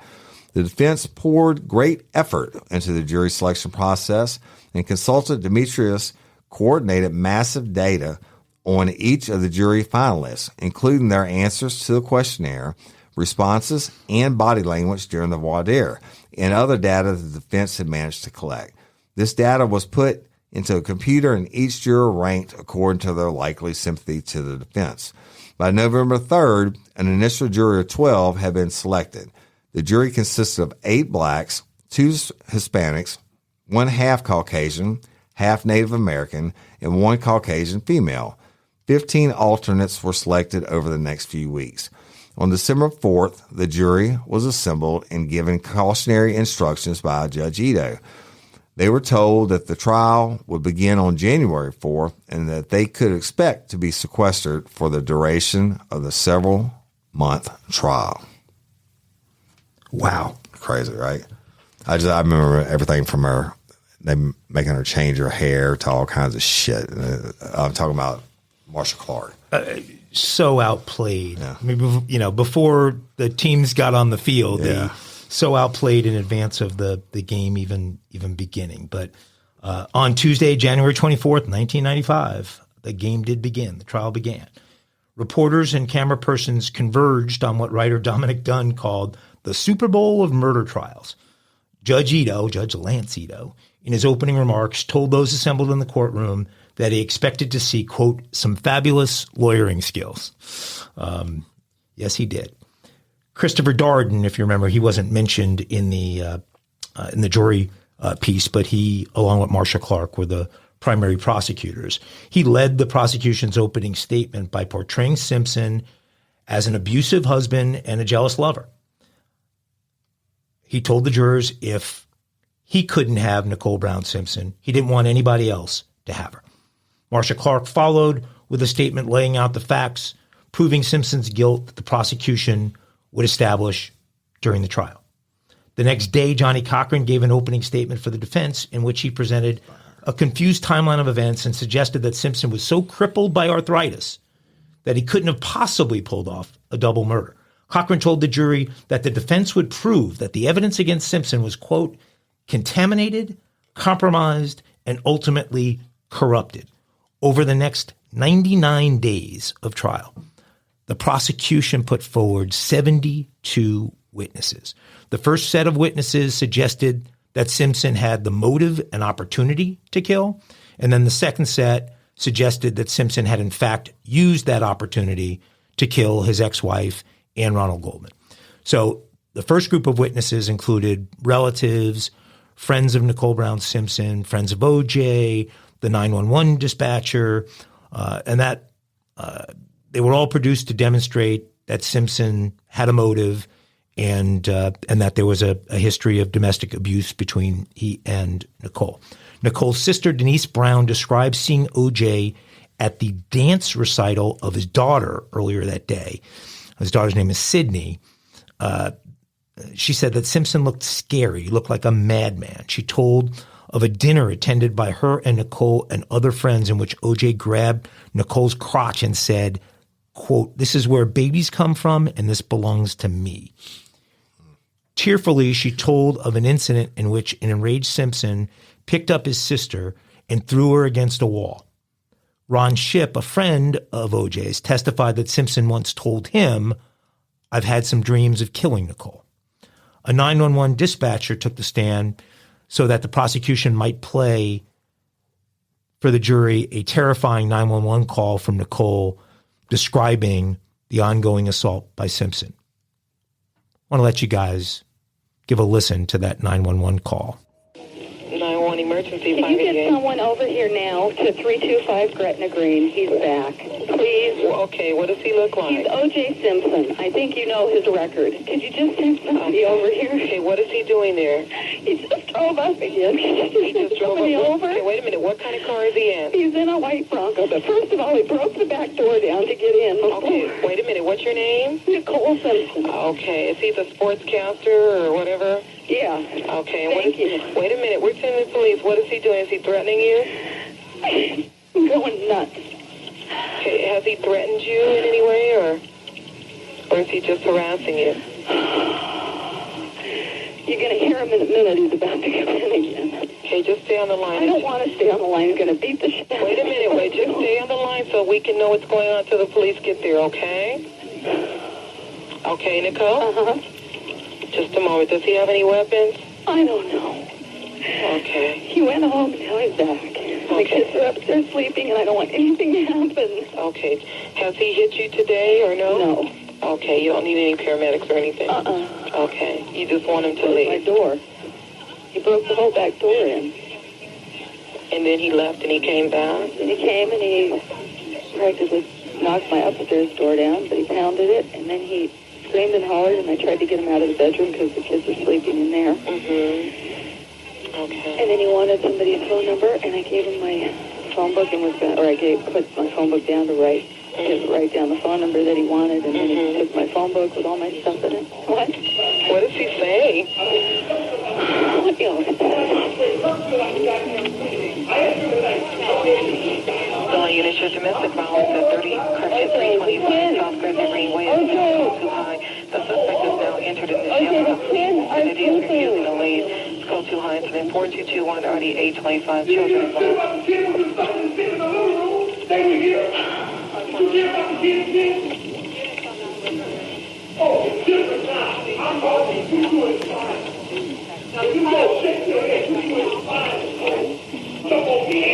[SPEAKER 3] The defense poured great effort into the jury selection process, and consultant Demetrius coordinated massive data on each of the jury finalists, including their answers to the questionnaire, responses, and body language during the voir dire, and other data the defense had managed to collect. This data was put into a computer, and each juror ranked according to their likely sympathy to the defense. By November 3rd, an initial jury of 12 had been selected. The jury consisted of 8 blacks, 2 Hispanics, 1 half Caucasian, half Native American, and 1 Caucasian female. 15 alternates were selected over the next few weeks. On December 4th, the jury was assembled and given cautionary instructions by Judge Ito. They were told that the trial would begin on January 4th and that they could expect to be sequestered for the duration of the several-month trial.
[SPEAKER 2] Wow.
[SPEAKER 3] Crazy, right? I remember everything from her, them making her change her hair to all kinds of shit. I'm talking about Marsha Clark.
[SPEAKER 2] So outplayed. Yeah. I mean, before the teams got on the field, they so outplayed in advance of the game even beginning. But on Tuesday, January 24th, 1995, the game did begin. The trial began. Reporters and camera persons converged on what writer Dominic Dunn called the Super Bowl of murder trials. Judge Lance Ito, in his opening remarks, told those assembled in the courtroom that he expected to see, quote, some fabulous lawyering skills. Yes, he did. Christopher Darden, if you remember, he wasn't mentioned in the jury piece, but he, along with Marsha Clark, were the primary prosecutors. He led the prosecution's opening statement by portraying Simpson as an abusive husband and a jealous lover. He told the jurors if he couldn't have Nicole Brown Simpson, he didn't want anybody else to have her. Marcia Clark followed with a statement laying out the facts, proving Simpson's guilt that the prosecution would establish during the trial. The next day, Johnny Cochran gave an opening statement for the defense in which he presented a confused timeline of events and suggested that Simpson was so crippled by arthritis that he couldn't have possibly pulled off a double murder. Cochran told the jury that the defense would prove that the evidence against Simpson was, quote, contaminated, compromised, and ultimately corrupted. Over the next 99 days of trial, the prosecution put forward 72 witnesses. The first set of witnesses suggested that Simpson had the motive and opportunity to kill, and then the second set suggested that Simpson had in fact used that opportunity to kill his ex-wife, Ann Ronald Goldman. So the first group of witnesses included relatives, friends of Nicole Brown Simpson, friends of OJ, the 911 dispatcher, and that they were all produced to demonstrate that Simpson had a motive and that there was a history of domestic abuse between he and Nicole. Nicole's sister, Denise Brown, described seeing OJ at the dance recital of his daughter earlier that day. His daughter's name is Sydney. She said that Simpson looked scary, looked like a madman. She told of a dinner attended by her and Nicole and other friends in which OJ grabbed Nicole's crotch and said, quote, "This is where babies come from and this belongs to me." Tearfully, she told of an incident in which an enraged Simpson picked up his sister and threw her against a wall. Ron Shipp, a friend of OJ's, testified that Simpson once told him, "I've had some dreams of killing Nicole." A 911 dispatcher took the stand so that the prosecution might play for the jury a terrifying 911 call from Nicole describing the ongoing assault by Simpson. I want to let you guys give a listen to that 911 call.
[SPEAKER 5] 911 emergency.
[SPEAKER 6] Can you get someone over here now to 325 Gretna Green? He's back. Please.
[SPEAKER 5] Okay, what does he look like?
[SPEAKER 6] He's O.J. Simpson. I think you know his record. Could you just send somebody over here?
[SPEAKER 5] Okay, what is he doing there?
[SPEAKER 6] He just drove up again.
[SPEAKER 5] He just drove
[SPEAKER 6] somebody
[SPEAKER 5] up.
[SPEAKER 6] over.
[SPEAKER 5] Okay, wait a minute. What kind of car is he in?
[SPEAKER 6] He's in a white Bronco. But first of all, he broke the back door down to get in.
[SPEAKER 5] Okay, wait a minute. What's your name?
[SPEAKER 6] Nicole Simpson.
[SPEAKER 5] Okay, is he the sportscaster or whatever?
[SPEAKER 6] Yeah.
[SPEAKER 5] Okay.
[SPEAKER 6] Thank you.
[SPEAKER 5] Wait a minute. We're sending the police. What is he doing? Is he threatening you?
[SPEAKER 6] I'm going nuts.
[SPEAKER 5] Okay, has he threatened you in any way, or is he just harassing you?
[SPEAKER 6] You're going to hear him in a minute. He's about to come in again.
[SPEAKER 5] Okay, just stay on the line.
[SPEAKER 6] I don't want to stay on the line. He's going to beat the shit out of me.
[SPEAKER 5] Wait a minute. Wait, just stay on the line so we can know what's going on until the police get there, okay? Okay, Nicole?
[SPEAKER 6] Uh-huh.
[SPEAKER 5] Just a moment. Does he have any weapons?
[SPEAKER 6] I don't know.
[SPEAKER 5] Okay.
[SPEAKER 6] He went home, now he's back. The kids are upstairs sleeping, and I don't want anything to happen.
[SPEAKER 5] Okay. Has he hit you today or no?
[SPEAKER 6] No.
[SPEAKER 5] Okay, you don't need any paramedics or anything? Okay. You just want him to leave?
[SPEAKER 6] My door. He broke the whole back door in.
[SPEAKER 5] And then he left and he came back?
[SPEAKER 6] And he came and he practically knocked my upstairs door down, but he pounded it, and then he screamed and hollered, and I tried to get him out of the bedroom because the kids were sleeping in there.
[SPEAKER 5] Mm-hmm. Okay.
[SPEAKER 6] And then he wanted somebody's phone number, and I gave him my phone book and put my phone book down to write down the phone number that he wanted, and then he took my phone book with all my stuff in it. What?
[SPEAKER 5] What does he say? Unit, your domestic violence at 30 Crescent 325 South Crescent Greenway is too high. The suspect is now entered in the shelter, and it is refusing to leave. Call too high, incident 4221, already 825 children involved.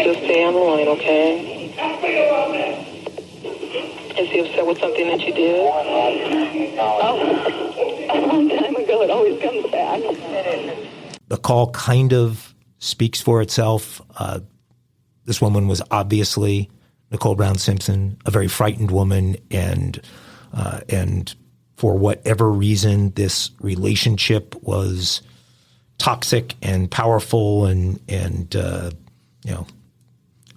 [SPEAKER 5] Just stay on the line, okay? Is he upset with something that you did?
[SPEAKER 6] A long time ago, it always comes back.
[SPEAKER 2] The call kind of speaks for itself. This woman was obviously Nicole Brown Simpson, a very frightened woman, and And for whatever reason, this relationship was toxic and powerful, and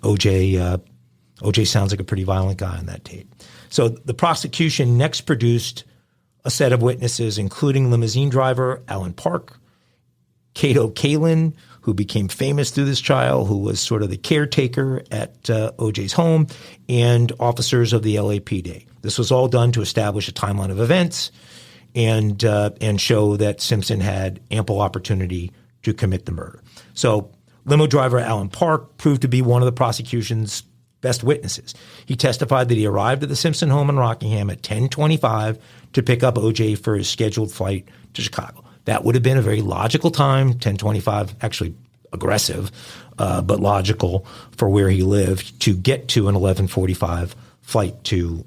[SPEAKER 2] OJ sounds like a pretty violent guy on that tape. So the prosecution next produced a set of witnesses, including limousine driver Alan Park, Cato Kalin, who became famous through this trial, who was sort of the caretaker at OJ's home, and officers of the LAPD. This was all done to establish a timeline of events and show that Simpson had ample opportunity to commit the murder. So limo driver Alan Park proved to be one of the prosecution's best witnesses. He testified that he arrived at the Simpson home in Rockingham at 10:25 to pick up OJ for his scheduled flight to Chicago. That would have been a very logical time, 10:25, actually aggressive, but logical for where he lived to get to an 11:45 flight to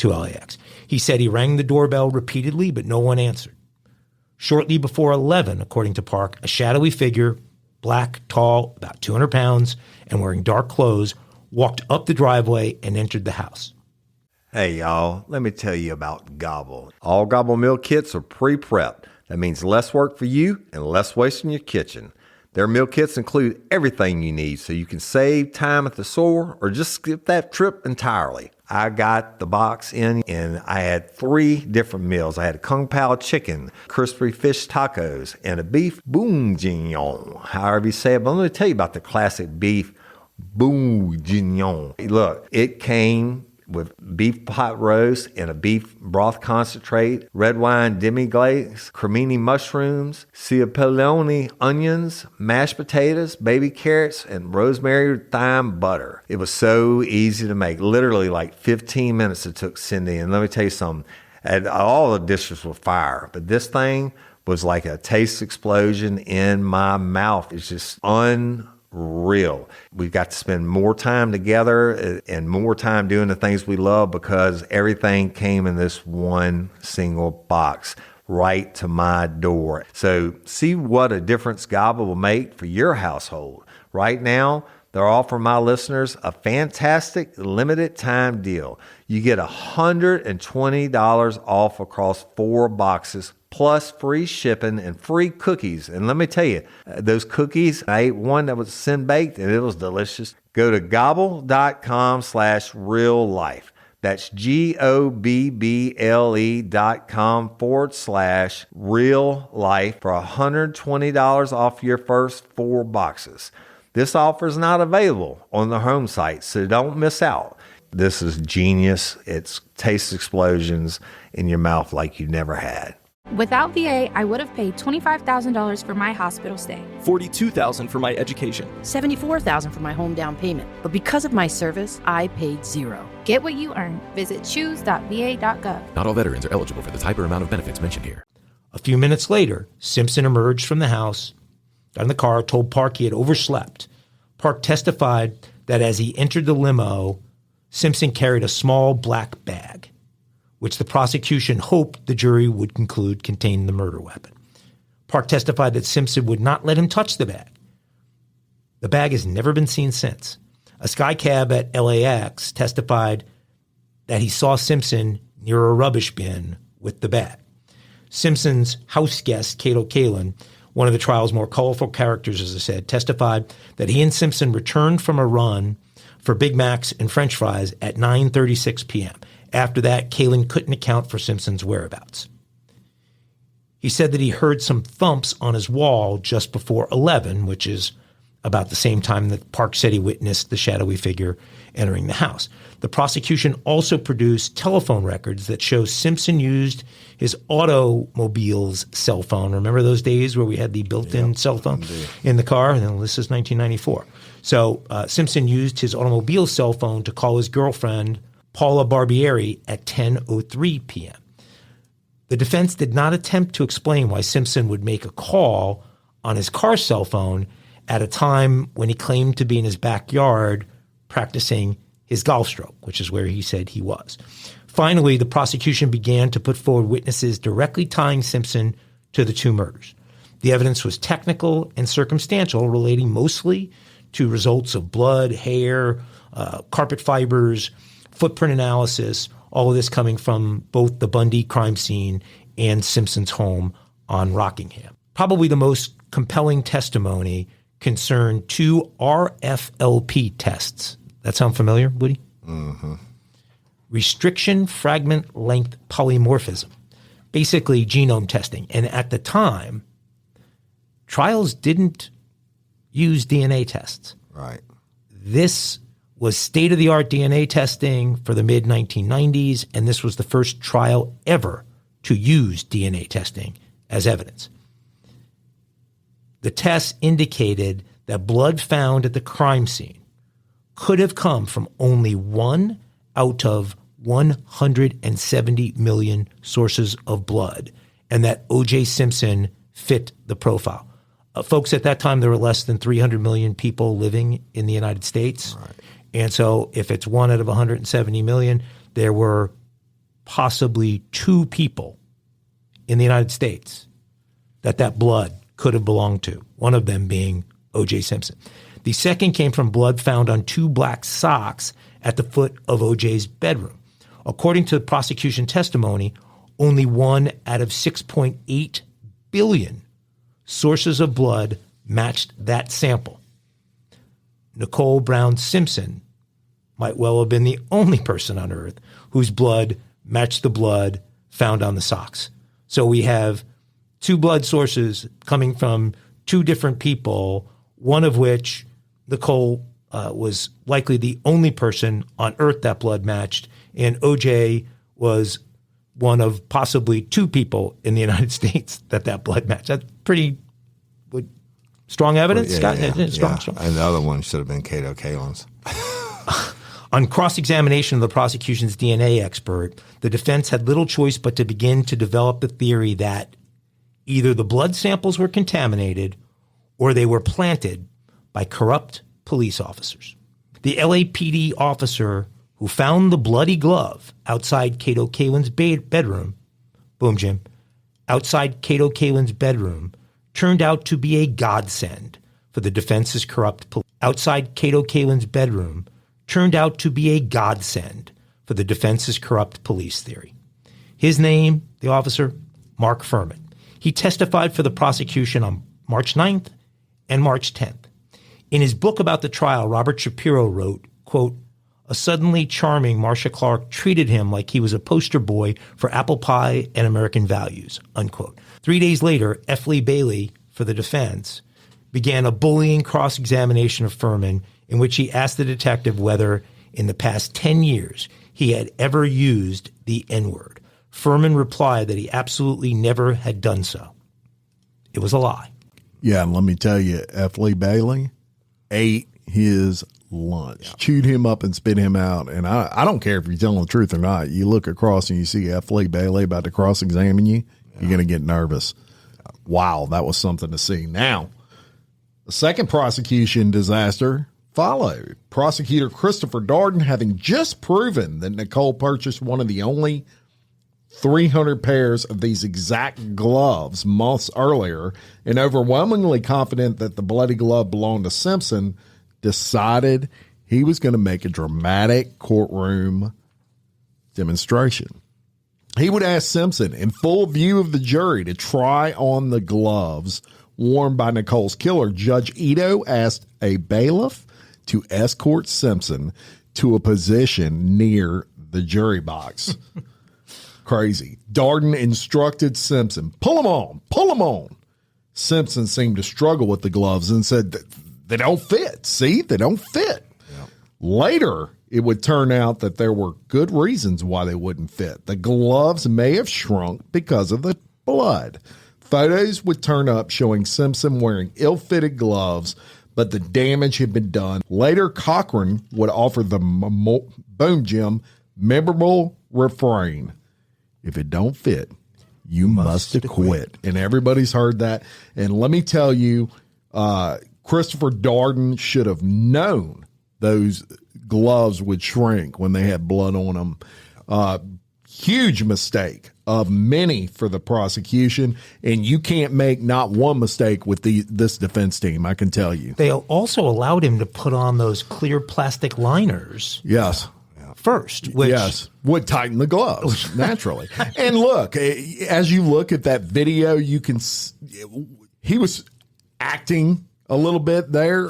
[SPEAKER 2] LAX. He said he rang the doorbell repeatedly, but no one answered. Shortly before 11, according to Park, a shadowy figure, black, tall, about 200 pounds, and wearing dark clothes, walked up the driveway and entered the house.
[SPEAKER 4] Hey, y'all, let me tell you about Gobble. All Gobble meal kits are pre-prepped. That means less work for you and less waste in your kitchen. Their meal kits include everything you need so you can save time at the store or just skip that trip entirely. I got the box in and I had 3 different meals. I had a Kung Pao chicken, crispy fish tacos, and a beef bourguignon, however you say it. But let me tell you about the classic beef bourguignon. Look, it came with beef pot roast and a beef broth concentrate, red wine demi-glace, cremini mushrooms, cipollone onions, mashed potatoes, baby carrots, and rosemary thyme butter. It was so easy to make. Literally like 15 minutes it took Cindy. And let me tell you something, and all the dishes were fire, but this thing was like a taste explosion in my mouth. It's just unreal. We've got to spend more time together and more time doing the things we love because everything came in this one single box right to my door. So see what a difference Gobble will make for your household. Right now, they're offering my listeners a fantastic limited time deal. You get $120 off across 4 boxes plus free shipping and free cookies. And let me tell you, those cookies, I ate one that was sin-baked and it was delicious. Go to gobble.com/reallife. That's GOBBLE.com/real-life for $120 off your first 4 boxes. This offer is not available on the home site, so don't miss out. This is genius. It's taste explosions in your mouth like you never had.
[SPEAKER 7] Without VA, I would have paid $25,000 for my hospital stay,
[SPEAKER 8] $42,000 for my education,
[SPEAKER 9] $74,000 for my home down payment. But because of my service, I paid $0.
[SPEAKER 7] Get what you earn. Visit choose.va.gov.
[SPEAKER 8] Not all veterans are eligible for the type or amount of benefits mentioned here.
[SPEAKER 2] A few minutes later, Simpson emerged from the house, got in the car, told Park he had overslept. Park testified that as he entered the limo, Simpson carried a small black bag, which the prosecution hoped the jury would conclude contained the murder weapon. Park testified that Simpson would not let him touch the bag. The bag has never been seen since. A sky cab at LAX testified that he saw Simpson near a rubbish bin with the bag. Simpson's house guest, Cato Kalin, one of the trial's more colorful characters, as I said, testified that he and Simpson returned from a run for Big Macs and French fries at 9:36 p.m. After that, Kalin couldn't account for Simpson's whereabouts. He said that he heard some thumps on his wall just before 11, which is about the same time that Park said he witnessed the shadowy figure entering the house. The prosecution also produced telephone records that show Simpson used his automobile's cell phone. Remember those days where we had the built-in cell phone in the car? And this is 1994. So Simpson used his automobile cell phone to call his girlfriend, Paula Barbieri, at 10:03 p.m. The defense did not attempt to explain why Simpson would make a call on his car cell phone at a time when he claimed to be in his backyard practicing his golf stroke, which is where he said he was. Finally, the prosecution began to put forward witnesses directly tying Simpson to the 2 murders. The evidence was technical and circumstantial, relating mostly to results of blood, hair, carpet fibers, footprint analysis, All of this coming from both the Bundy crime scene and Simpson's home on Rockingham. Probably the most compelling testimony concerned 2 RFLP tests. That sound familiar, Woody?
[SPEAKER 3] Mm-hmm.
[SPEAKER 2] Restriction fragment length polymorphism, basically genome testing. And at the time, trials didn't use DNA tests.
[SPEAKER 3] Right.
[SPEAKER 2] This was state-of-the-art DNA testing for the mid-1990s, and this was the first trial ever to use DNA testing as evidence. The tests indicated that blood found at the crime scene could have come from only 1 out of 170 million sources of blood, and that O.J. Simpson fit the profile. Folks, at that time, there were less than 300 million people living in the United States.
[SPEAKER 3] Right.
[SPEAKER 2] And so if it's 1 out of 170 million, there were possibly 2 people in the United States that blood could have belonged to, one of them being O.J. Simpson. The second came from blood found on 2 black socks at the foot of O.J.'s bedroom. According to the prosecution testimony, only 1 out of 6.8 billion sources of blood matched that sample. Nicole Brown Simpson might well have been the only person on earth whose blood matched the blood found on the socks. So we have 2 blood sources coming from 2 different people, one of which Nicole was likely the only person on earth that blood matched, and OJ was one of possibly 2 people in the United States that blood matched. That's pretty strong evidence, Scott? Strong.
[SPEAKER 3] And the other one should have been Cato Kalin's.
[SPEAKER 2] On cross-examination of the prosecution's DNA expert, the defense had little choice but to begin to develop the theory that either the blood samples were contaminated or they were planted by corrupt police officers. The LAPD officer who found the bloody glove outside Cato Kalin's bedroom, boom, Jim, outside Cato Kalin's bedroom, turned out to be a godsend for the defense's corrupt police. Outside Cato Kalin's bedroom turned out to be a godsend for the defense's corrupt police theory. His name, the officer, Mark Furman. He testified for the prosecution on March 9th and March 10th. In his book about the trial, Robert Shapiro wrote, quote, "A suddenly charming Marcia Clark treated him like he was a poster boy for apple pie and American values," unquote. 3 days later, F. Lee Bailey, for the defense, began a bullying cross-examination of Furman in which he asked the detective whether, in the past 10 years, he had ever used the N-word. Furman replied that he absolutely never had done so. It was a lie.
[SPEAKER 1] Yeah, and let me tell you, F. Lee Bailey ate his lunch, chewed him up and spit him out. And I don't care if you're telling the truth or not. You look across and you see F. Lee Bailey about to cross-examine you, you're going to get nervous. Wow, that was something to see. Now, the second prosecution disaster followed. Prosecutor Christopher Darden, having just proven that Nicole purchased one of the only 300 pairs of these exact gloves months earlier, and overwhelmingly confident that the bloody glove belonged to Simpson, decided he was going to make a dramatic courtroom demonstration. He would ask Simpson, in full view of the jury, to try on the gloves worn by Nicole's killer. Judge Ito asked a bailiff to escort Simpson to a position near the jury box. Crazy. Darden instructed Simpson, pull them on. Simpson seemed to struggle with the gloves and said, they don't fit. See, they don't fit. Yep. Later, it would turn out that there were good reasons why they wouldn't fit. The gloves may have shrunk because of the blood. Photos would turn up showing Simpson wearing ill-fitted gloves, but the damage had been done. Later, Cochran would offer the Boom Jim memorable refrain, if it don't fit, you must quit. And everybody's heard that. And let me tell you, Christopher Darden should have known those gloves would shrink when they had blood on them. Huge mistake of many for the prosecution. And you can't make not one mistake with this defense team, I can tell you.
[SPEAKER 2] They also allowed him to put on those clear plastic liners.
[SPEAKER 1] Yes.
[SPEAKER 2] first, which
[SPEAKER 1] yes, would tighten the gloves naturally. And look, as you look at that video, you can he was acting a little bit there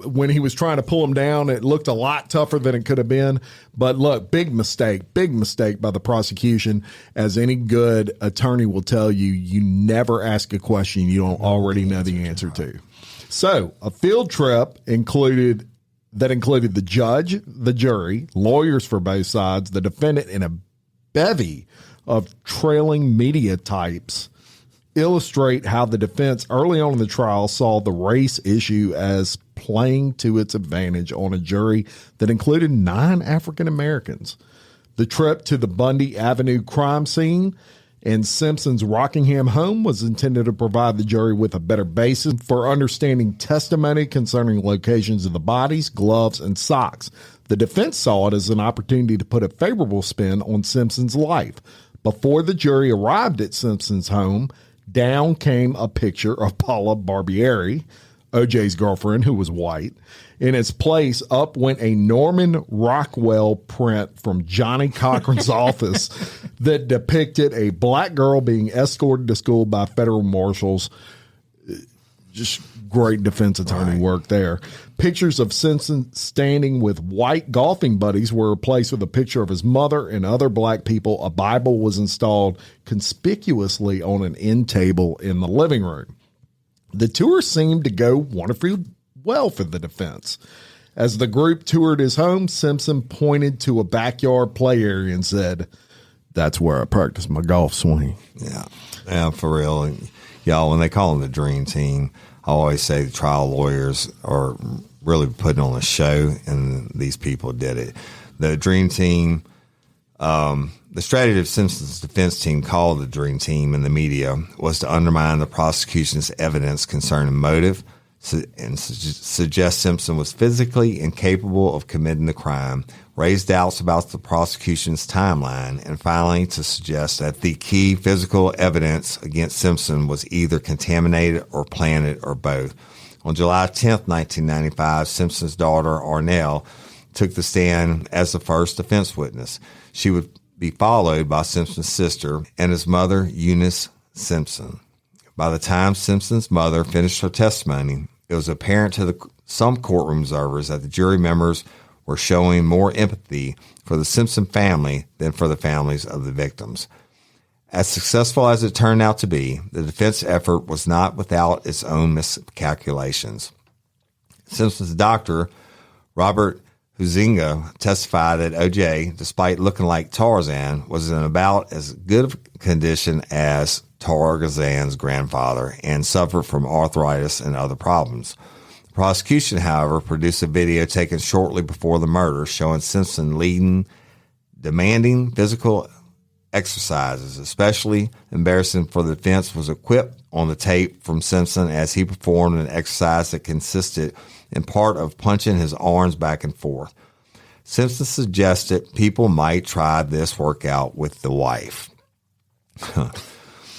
[SPEAKER 1] when he was trying to pull him down. It looked a lot tougher than it could have been. But look, big mistake by the prosecution. As any good attorney will tell you, you never ask a question you don't already know the answer to. So a field trip included the judge, the jury, lawyers for both sides, the defendant, and a bevy of trailing media types illustrate how the defense early on in the trial saw the race issue as playing to its advantage on a jury that included 9 African Americans. The trip to the Bundy Avenue crime scene and Simpson's Rockingham home was intended to provide the jury with a better basis for understanding testimony concerning locations of the bodies, gloves, and socks. The defense saw it as an opportunity to put a favorable spin on Simpson's life. Before the jury arrived at Simpson's home, down came a picture of Paula Barbieri, OJ's girlfriend, who was white. In its place, up went a Norman Rockwell print from Johnny Cochran's office that depicted a black girl being escorted to school by federal marshals. Just great defense attorney work there. Pictures of Simpson standing with white golfing buddies were replaced with a picture of his mother and other black people. A Bible was installed conspicuously on an end table in the living room. The tour seemed to go wonderfully well for the defense. As the group toured his home, Simpson pointed to a backyard play area and said, "That's where I practice my golf swing."
[SPEAKER 3] Yeah, for real. And y'all, when they call them the dream team, I always say the trial lawyers are really putting on a show, and these people did it. The dream team, the strategy of Simpson's defense team called the dream team in the media was to undermine the prosecution's evidence concerning motive and suggest Simpson was physically incapable of committing the crime, raise doubts about the prosecution's timeline, and finally to suggest that the key physical evidence against Simpson was either contaminated or planted or both. On July 10th, 1995, Simpson's daughter, Arnell, took the stand as the first defense witness. She would be followed by Simpson's sister and his mother, Eunice Simpson. By the time Simpson's mother finished her testimony, it was apparent to some courtroom observers that the jury members were showing more empathy for the Simpson family than for the families of the victims. As successful as it turned out to be, the defense effort was not without its own miscalculations. Simpson's doctor, Robert Huizinga, testified that O.J., despite looking like Tarzan, was in about as good of condition as Tarzan's grandfather and suffered from arthritis and other problems. The prosecution, however, produced a video taken shortly before the murder showing Simpson demanding physical exercises. Especially embarrassing for the defense was a quip on the tape from Simpson as he performed an exercise that consisted in part of punching his arms back and forth. Simpson suggested people might try this workout with the wife.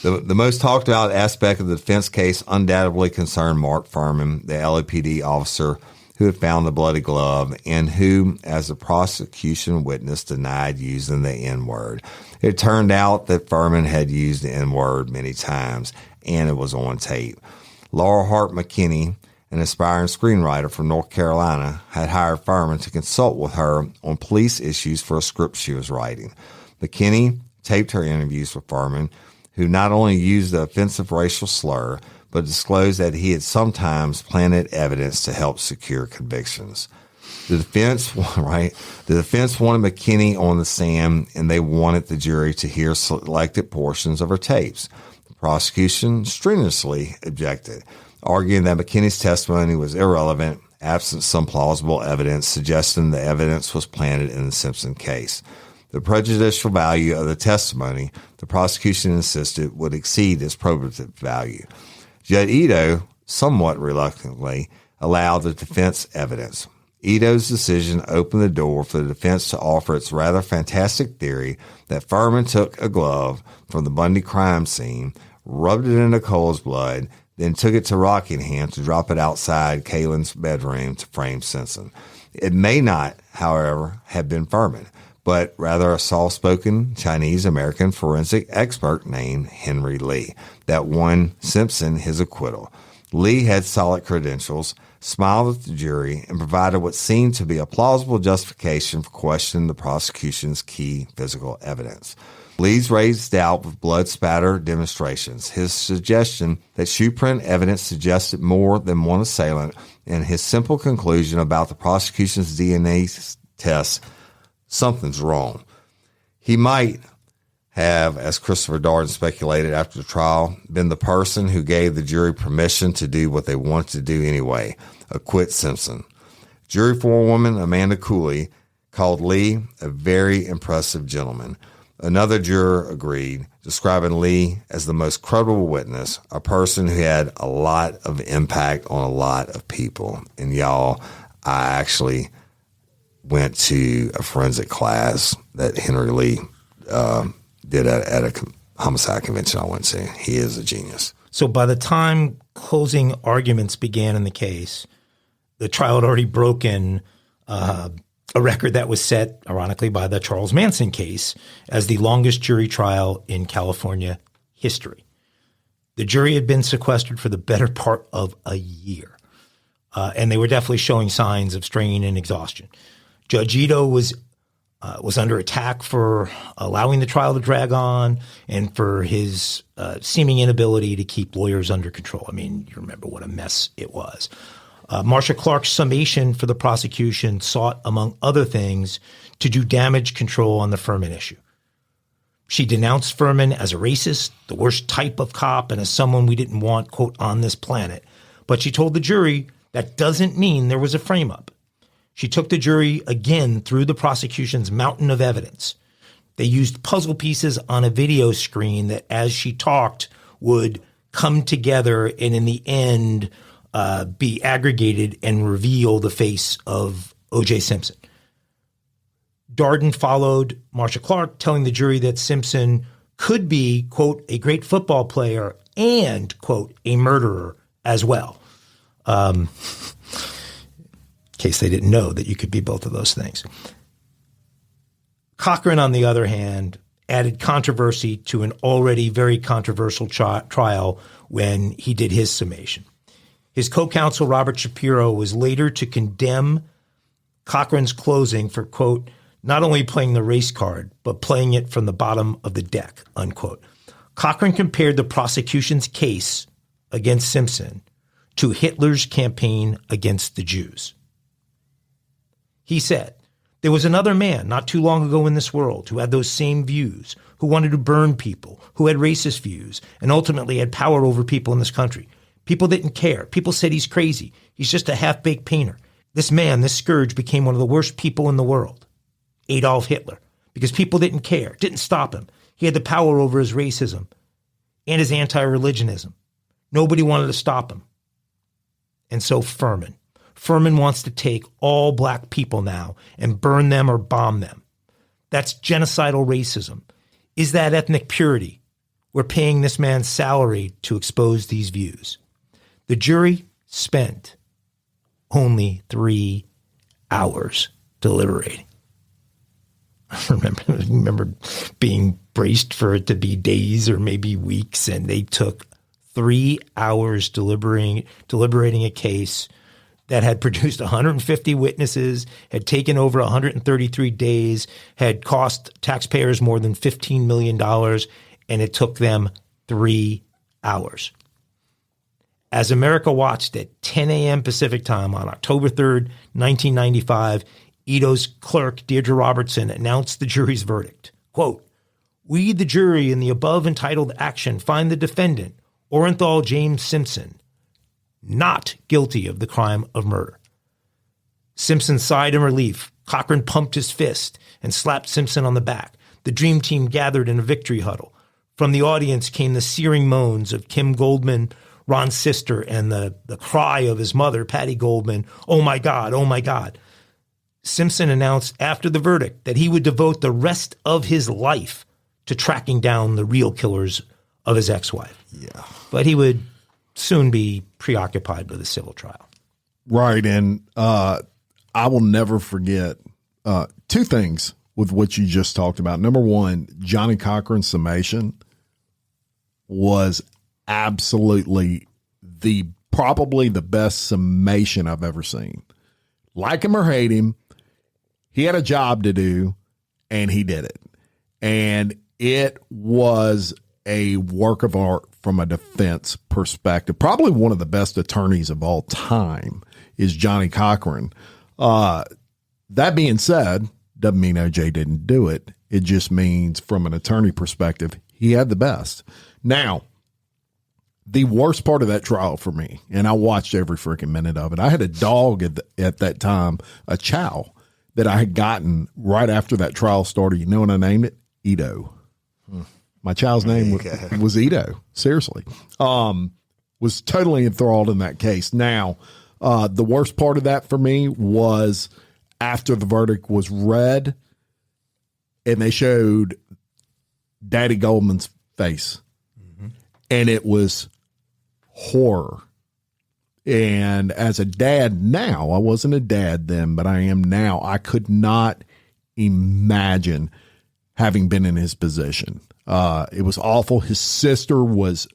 [SPEAKER 3] The most talked about aspect of the defense case undoubtedly concerned Mark Furman, the LAPD officer who had found the bloody glove and who, as a prosecution witness, denied using the N-word. It turned out that Furman had used the N-word many times, and it was on tape. Laura Hart McKinney, an aspiring screenwriter from North Carolina, had hired Furman to consult with her on police issues for a script she was writing. McKinney taped her interviews with Furman, who not only used the offensive racial slur, but disclosed that he had sometimes planted evidence to help secure convictions. The defense wanted McKinney on the stand, and they wanted the jury to hear selected portions of her tapes. The prosecution strenuously objected, arguing that McKinney's testimony was irrelevant, absent some plausible evidence suggesting the evidence was planted in the Simpson case. The prejudicial value of the testimony, the prosecution insisted, would exceed its probative value. Judge Ito, somewhat reluctantly, allowed the defense evidence. Ito's decision opened the door for the defense to offer its rather fantastic theory that Furman took a glove from the Bundy crime scene, rubbed it into Cole's blood, then took it to Rockingham to drop it outside Kaylin's bedroom to frame Simpson. It may not, however, have been Furman, but rather a soft-spoken Chinese-American forensic expert named Henry Lee that won Simpson his acquittal. Lee had solid credentials, smiled at the jury, and provided what seemed to be a plausible justification for questioning the prosecution's key physical evidence. Lee's raised doubt with blood spatter demonstrations, his suggestion that shoe print evidence suggested more than one assailant, and his simple conclusion about the prosecution's DNA test, something's wrong. He might have, as Christopher Darden speculated after the trial, been the person who gave the jury permission to do what they wanted to do anyway, acquit Simpson. Jury forewoman Amanda Cooley called Lee a very impressive gentleman. Another juror agreed, describing Lee as the most credible witness, a person who had a lot of impact on a lot of people. And y'all, I actually went to a forensic class that Henry Lee did at a homicide convention I went to. He is a genius.
[SPEAKER 2] So by the time closing arguments began in the case, the trial had already broken a record that was set, ironically, by the Charles Manson case as the longest jury trial in California history. The jury had been sequestered for the better part of a year, and they were definitely showing signs of strain and exhaustion. Judge Ito was under attack for allowing the trial to drag on and for his seeming inability to keep lawyers under control. I mean, you remember what a mess it was. Marcia Clark's summation for the prosecution sought, among other things, to do damage control on the Furman issue. She denounced Furman as a racist, the worst type of cop, and as someone we didn't want, quote, on this planet. But she told the jury that doesn't mean there was a frame-up. She took the jury again through the prosecution's mountain of evidence. They used puzzle pieces on a video screen that, as she talked, would come together and in the end be aggregated and reveal the face of O.J. Simpson. Darden followed Marcia Clark, telling the jury that Simpson could be, quote, a great football player and, quote, a murderer as well. In case they didn't know that you could be both of those things. Cochran, on the other hand, added controversy to an already very controversial trial when he did his summation. His co-counsel, Robert Shapiro, was later to condemn Cochran's closing for, quote, not only playing the race card, but playing it from the bottom of the deck, unquote. Cochran compared the prosecution's case against Simpson to Hitler's campaign against the Jews. He said, there was another man not too long ago in this world who had those same views, who wanted to burn people, who had racist views, and ultimately had power over people in this country. People didn't care. People said he's crazy. He's just a half-baked painter. This man, this scourge, became one of the worst people in the world, Adolf Hitler, because people didn't care, didn't stop him. He had the power over his racism and his anti-religionism. Nobody wanted to stop him. And so Furman wants to take all black people now and burn them or bomb them. That's genocidal racism. Is that ethnic purity? We're paying this man's salary to expose these views. The jury spent only 3 hours deliberating. I remember being braced for it to be days or maybe weeks, and they took 3 hours deliberating a case that had produced 150 witnesses, had taken over 133 days, had cost taxpayers more than $15 million, and it took them 3 hours. As America watched at 10 a.m. Pacific time on October 3rd, 1995, Ito's clerk, Deirdre Robertson, announced the jury's verdict. Quote, we, the jury, in the above entitled action, find the defendant, Orenthal James Simpson, not guilty of the crime of murder. Simpson sighed in relief. Cochran pumped his fist and slapped Simpson on the back. The dream team gathered in a victory huddle. From the audience came the searing moans of Kim Goldman, Ron's sister, and the cry of his mother, Patty Goldman, oh my God, oh my God. Simpson announced after the verdict that he would devote the rest of his life to tracking down the real killers of his ex-wife.
[SPEAKER 3] Yeah.
[SPEAKER 2] But he would soon be preoccupied with a civil trial.
[SPEAKER 1] Right. And I will never forget two things. with what you just talked about. Number one, Johnny Cochran's summation was absolutely probably the best summation I've ever seen. Like him or hate him, he had a job to do, and he did it. And it was a work of art from a defense perspective. Probably one of the best attorneys of all time is Johnny Cochran. That being said, doesn't mean OJ didn't do it. It just means from an attorney perspective, he had the best. Now, the worst part of that trial for me, and I watched every freaking minute of it, I had a dog at that time, a chow, that I had gotten right after that trial started. You know what I named it? Ito. My child's name was Ito. Seriously. Was totally enthralled in that case. Now, the worst part of that for me was after the verdict was read and they showed Daddy Goldman's face. Mm-hmm. And it was horror. And as a dad now, I wasn't a dad then, but I am now. I could not imagine having been in his position. It was awful. His sister was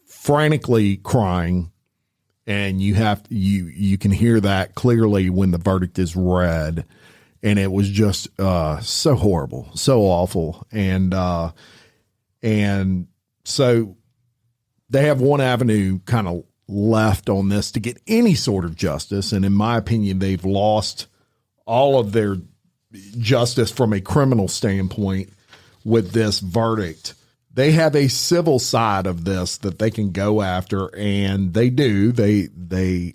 [SPEAKER 1] frantically crying, and you can hear that clearly when the verdict is read. And it was just so horrible, so awful. And so they have one avenue kind of left on this to get any sort of justice. And in my opinion, they've lost all of their justice from a criminal standpoint with this verdict. They have a civil side of this that they can go after, and they do. They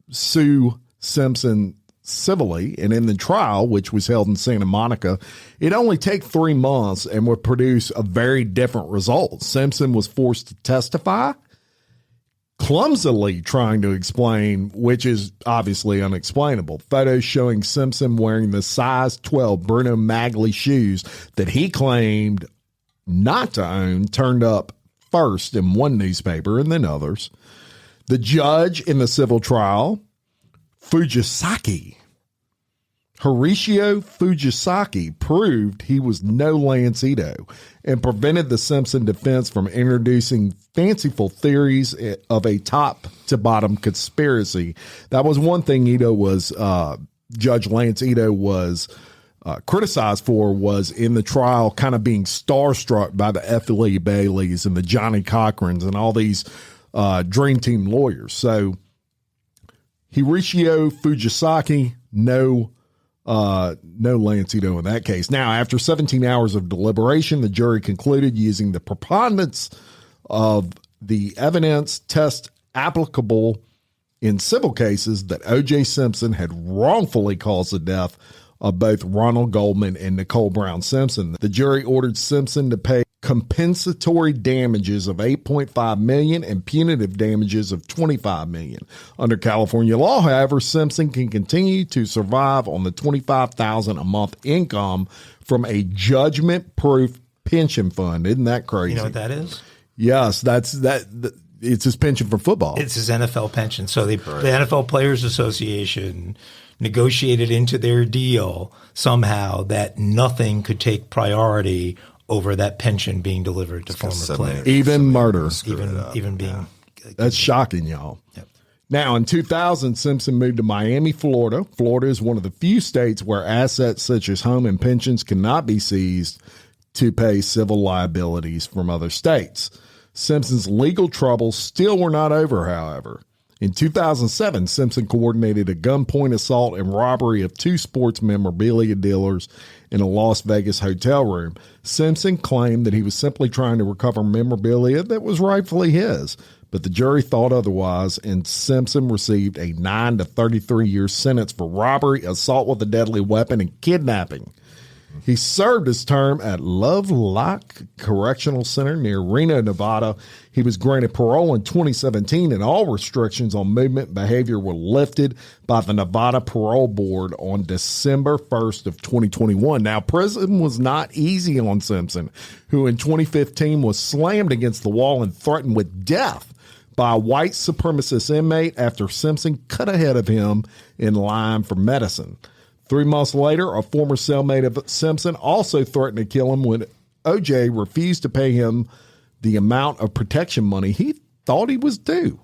[SPEAKER 1] sue Simpson civilly, and in the trial, which was held in Santa Monica, it only took 3 months and would produce a very different result. Simpson was forced to testify, clumsily trying to explain, which is obviously unexplainable. Photos showing Simpson wearing the size 12 Bruno Magli shoes that he claimed not to own turned up first in one newspaper and then others. The judge in the civil trial, Horatio Fujisaki, proved he was no Lance Ito and prevented the Simpson defense from introducing fanciful theories of a top-to-bottom conspiracy. That was one thing Ito was, Judge Lance Ito was criticized for, was in the trial kind of being starstruck by the F. Lee Baileys and the Johnny Cochrans and all these Dream Team lawyers. So Horatio Fujisaki, no Lance Ito in that case. Now, after 17 hours of deliberation, the jury concluded, using the preponderance of the evidence test applicable in civil cases, that O.J. Simpson had wrongfully caused the death of both Ronald Goldman and Nicole Brown Simpson. The jury ordered Simpson to pay compensatory damages of $8.5 million and punitive damages of $25 million. Under California law, however, Simpson can continue to survive on the $25,000 a month income from a judgment-proof pension fund. Isn't that crazy?
[SPEAKER 2] You know what that is?
[SPEAKER 1] Yes, it's his pension for football.
[SPEAKER 2] It's his NFL pension. So the NFL Players Association negotiated into their deal somehow that nothing could take priority over that pension being delivered to former players.
[SPEAKER 1] Even murder.
[SPEAKER 2] Even being.
[SPEAKER 1] That's shocking, y'all.
[SPEAKER 2] Yep.
[SPEAKER 1] Now, in 2000, Simpson moved to Miami, Florida. Florida is one of the few states where assets such as home and pensions cannot be seized to pay civil liabilities from other states. Simpson's legal troubles still were not over, however. In 2007, Simpson coordinated a gunpoint assault and robbery of 2 sports memorabilia dealers in a Las Vegas hotel room. Simpson claimed that he was simply trying to recover memorabilia that was rightfully his, but the jury thought otherwise, and Simpson received a 9 to 33-year sentence for robbery, assault with a deadly weapon, and kidnapping. He served his term at Lovelock Correctional Center near Reno, Nevada. He was granted parole in 2017, and all restrictions on movement and behavior were lifted by the Nevada Parole Board on December 1st of 2021. Now, prison was not easy on Simpson, who in 2015 was slammed against the wall and threatened with death by a white supremacist inmate after Simpson cut ahead of him in line for medicine. 3 months later, a former cellmate of Simpson also threatened to kill him when O.J. refused to pay him the amount of protection money he thought he was due.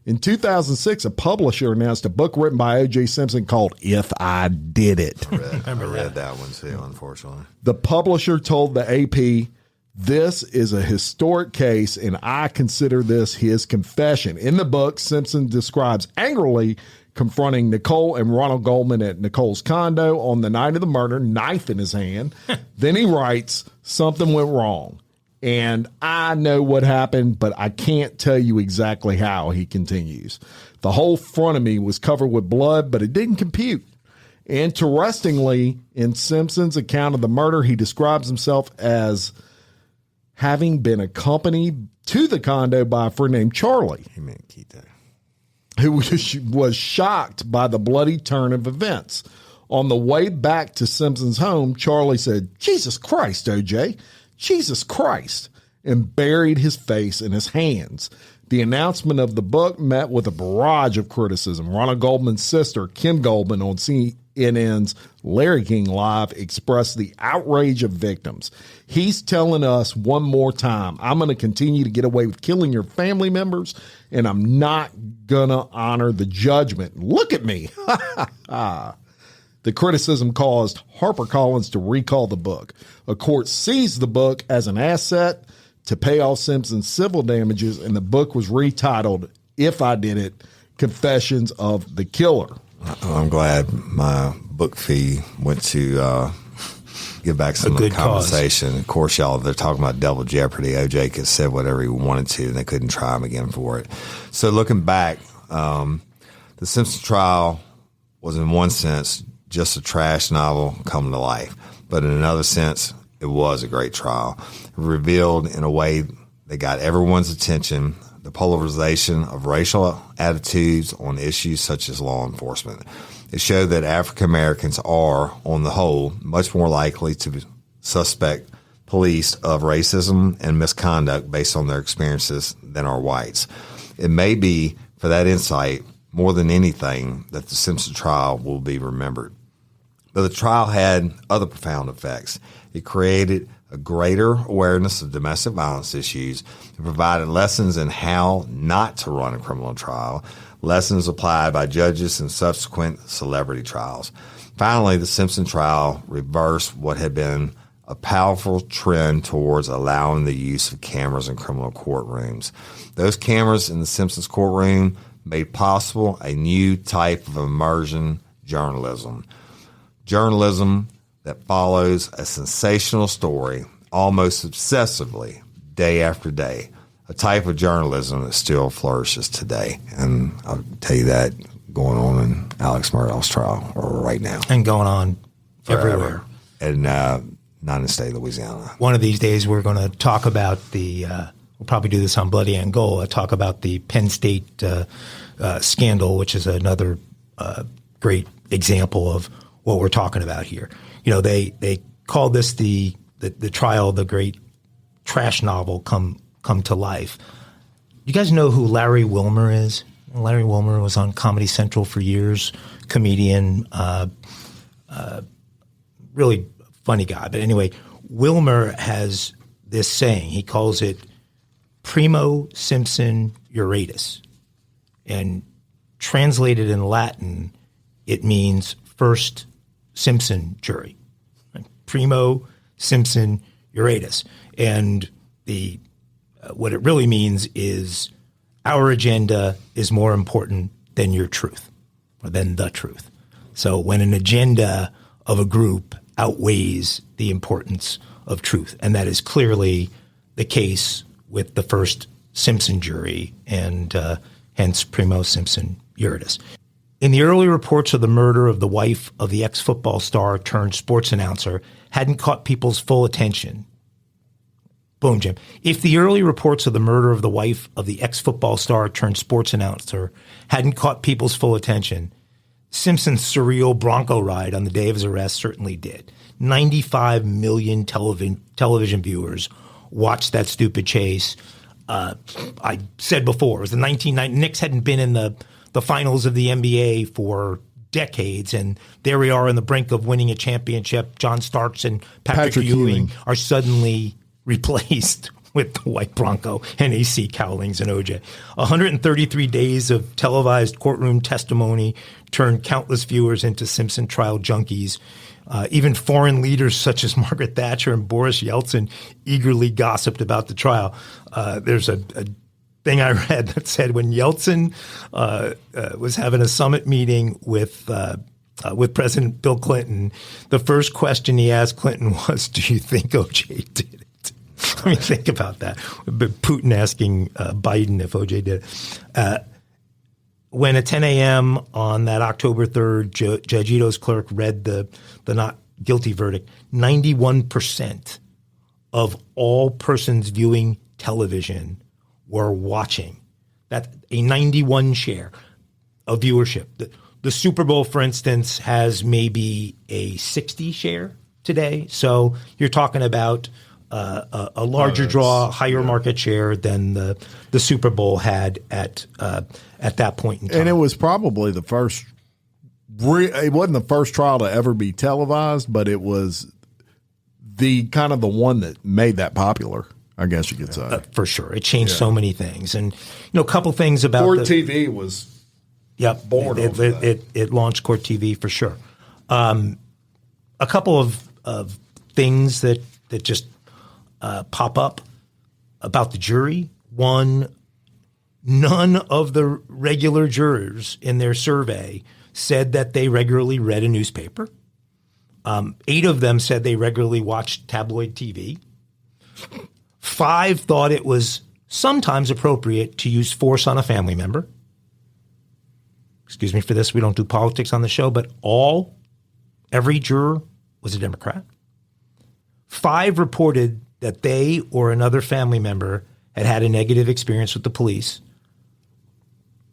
[SPEAKER 1] In 2006, a publisher announced a book written by O.J. Simpson called If I Did It.
[SPEAKER 3] I read that one too, unfortunately.
[SPEAKER 1] The publisher told the AP, "This is a historic case, and I consider this his confession." In the book, Simpson describes angrily confronting Nicole and Ronald Goldman at Nicole's condo on the night of the murder, knife in his hand. Then he writes, "Something went wrong, and I know what happened, but I can't tell you exactly how," he continues. "The whole front of me was covered with blood, but it didn't compute." Interestingly, in Simpson's account of the murder, he describes himself as having been accompanied to the condo by a friend named Charlie, who was shocked by the bloody turn of events. On the way back to Simpson's home, Charlie said, "Jesus Christ, O.J., Jesus Christ," and buried his face in his hands. The announcement of the book met with a barrage of criticism. Ronald Goldman's sister, Kim Goldman, on CNN's Larry King Live, expressed the outrage of victims. "He's telling us one more time, I'm going to continue to get away with killing your family members, and I'm not going to honor the judgment. Look at me." The criticism caused HarperCollins to recall the book. A court seized the book as an asset to pay off Simpson's civil damages, and the book was retitled If I Did It, Confessions of the Killer.
[SPEAKER 3] I'm glad my book fee went to give back some of the compensation. Cause. Of course, y'all, they're talking about double jeopardy. O.J. could say whatever he wanted to, and they couldn't try him again for it. So looking back, the Simpson trial was in one sense just a trash novel come to life. But in another sense, it was a great trial. It revealed in a way that got everyone's attention the polarization of racial attitudes on issues such as law enforcement. It showed that African Americans are, on the whole, much more likely to suspect police of racism and misconduct based on their experiences than are whites. It may be for that insight, more than anything, that the Simpson trial will be remembered. But the trial had other profound effects. It created a greater awareness of domestic violence issues. It provided lessons in how not to run a criminal trial, lessons applied by judges in subsequent celebrity trials. Finally, the Simpson trial reversed what had been a powerful trend towards allowing the use of cameras in criminal courtrooms. Those cameras in the Simpsons courtroom made possible a new type of immersion journalism. Journalism that follows a sensational story almost obsessively day after day, a type of journalism that still flourishes today. And I'll tell you that going on in Alex Murdaugh's trial right now.
[SPEAKER 2] And going on everywhere.
[SPEAKER 3] And not in the state of Louisiana.
[SPEAKER 2] One of these days we're going to talk about we'll probably do this on Bloody Angola, talk about the Penn State scandal, which is another great example of what we're talking about here. You know, they call this the trial, the great trash novel come to life. You guys know who Larry Wilmer is? Larry Wilmer was on Comedy Central for years, comedian, really funny guy. But anyway, Wilmer has this saying. He calls it primo Simpson juratus. And translated in Latin, it means first Simpson jury. Primo Simpson juratus. And what it really means is our agenda is more important than your truth or than the truth. So when an agenda of a group outweighs the importance of truth, and that is clearly the case with the first Simpson jury and hence primo Simpson juratus. In the early reports of the murder of the wife of the ex-football star turned sports announcer hadn't caught people's full attention. Boom, Jim. If the early reports of the murder of the wife of the ex-football star turned sports announcer hadn't caught people's full attention, Simpson's surreal Bronco ride on the day of his arrest certainly did. 95 million television viewers watched that stupid chase. I said before, it was the 1990 Knicks hadn't been in the finals of the NBA for decades, and there we are on the brink of winning a championship. John Starks and Patrick Ewing are suddenly replaced with the White Bronco and AC Cowlings and OJ. 133 days of televised courtroom testimony turned countless viewers into Simpson trial junkies. Even foreign leaders such as Margaret Thatcher and Boris Yeltsin eagerly gossiped about the trial. There's a thing I read that said when Yeltsin was having a summit meeting with President Bill Clinton, the first question he asked Clinton was, "Do you think OJ did it?" I mean, think about that. Putin asking Biden if OJ did it. When at 10 a.m. on that October 3rd, Judge Ito's clerk read the not guilty verdict, 91% of all persons viewing television were watching. That's a 91 share of viewership. The Super Bowl, for instance, has maybe a 60 share today. So you're talking about a larger draw, higher market share than the Super Bowl had at that point in time.
[SPEAKER 1] And it was probably the first. It wasn't the first trial to ever be televised, but it was the kind of the one that made that popular, I guess you could say.
[SPEAKER 2] For sure, it changed so many things, and a couple things about
[SPEAKER 1] Court TV was.
[SPEAKER 2] Yep,
[SPEAKER 1] born
[SPEAKER 2] it launched Court TV for sure. A couple of things that just pop up about the jury. One, none of the regular jurors in their survey said that they regularly read a newspaper. 8 of them said they regularly watched tabloid TV. 5 thought it was sometimes appropriate to use force on a family member. Excuse me for this, we don't do politics on the show, but every juror was a Democrat. 5 reported that they or another family member had a negative experience with the police.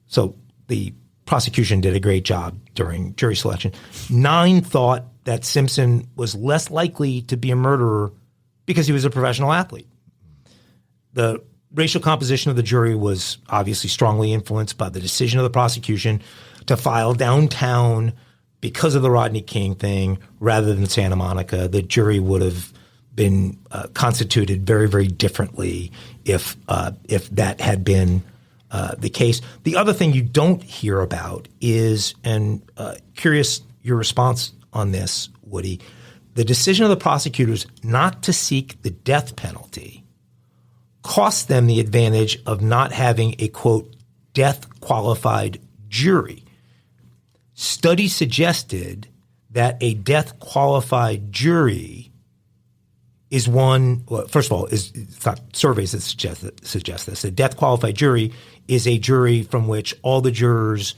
[SPEAKER 2] So the prosecution did a great job during jury selection. 9 thought that Simpson was less likely to be a murderer because he was a professional athlete. The racial composition of the jury was obviously strongly influenced by the decision of the prosecution to file downtown because of the Rodney King thing rather than Santa Monica. The jury would have been constituted very, very differently if that had been the case. The other thing you don't hear about is, and curious your response on this, Woody, the decision of the prosecutors not to seek the death penalty cost them the advantage of not having a, quote, death-qualified jury. Studies suggested that a death-qualified jury is one, well, first of all, it's not surveys that suggest this. A death-qualified jury is a jury from which all the jurors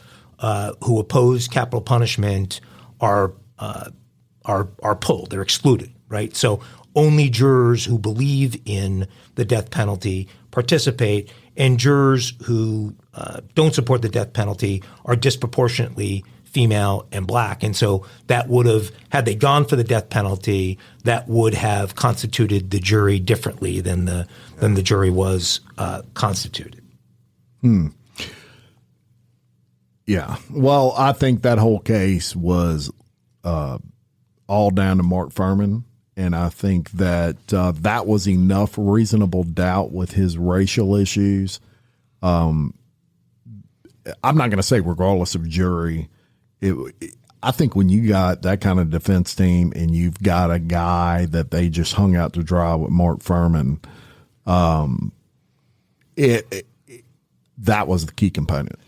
[SPEAKER 2] who oppose capital punishment are pulled. They're excluded, right? So only jurors who believe in the death penalty participate, and jurors who don't support the death penalty are disproportionately female and black. And so that would have, had they gone for the death penalty, that would have constituted the jury differently than the jury was constituted.
[SPEAKER 1] Yeah. Well, I think that whole case was all down to Mark Furman. And I think that that was enough reasonable doubt with his racial issues. I'm not going to say regardless of jury. I think when you got that kind of defense team and you've got a guy that they just hung out to dry with Mark Furman, that was the key component.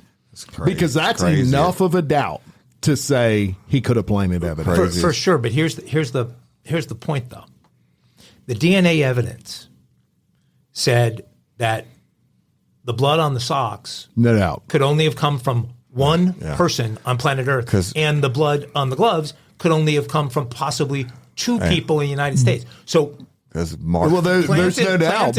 [SPEAKER 1] Because that's enough of a doubt to say he could have planted evidence.
[SPEAKER 2] For sure, but here's the point, though. The DNA evidence said that the blood on the socks
[SPEAKER 1] no doubt
[SPEAKER 2] could only have come from one person on planet Earth, and the blood on the gloves could only have come from possibly 2 people in the United States. So,
[SPEAKER 3] because Mark,
[SPEAKER 1] there's no doubt.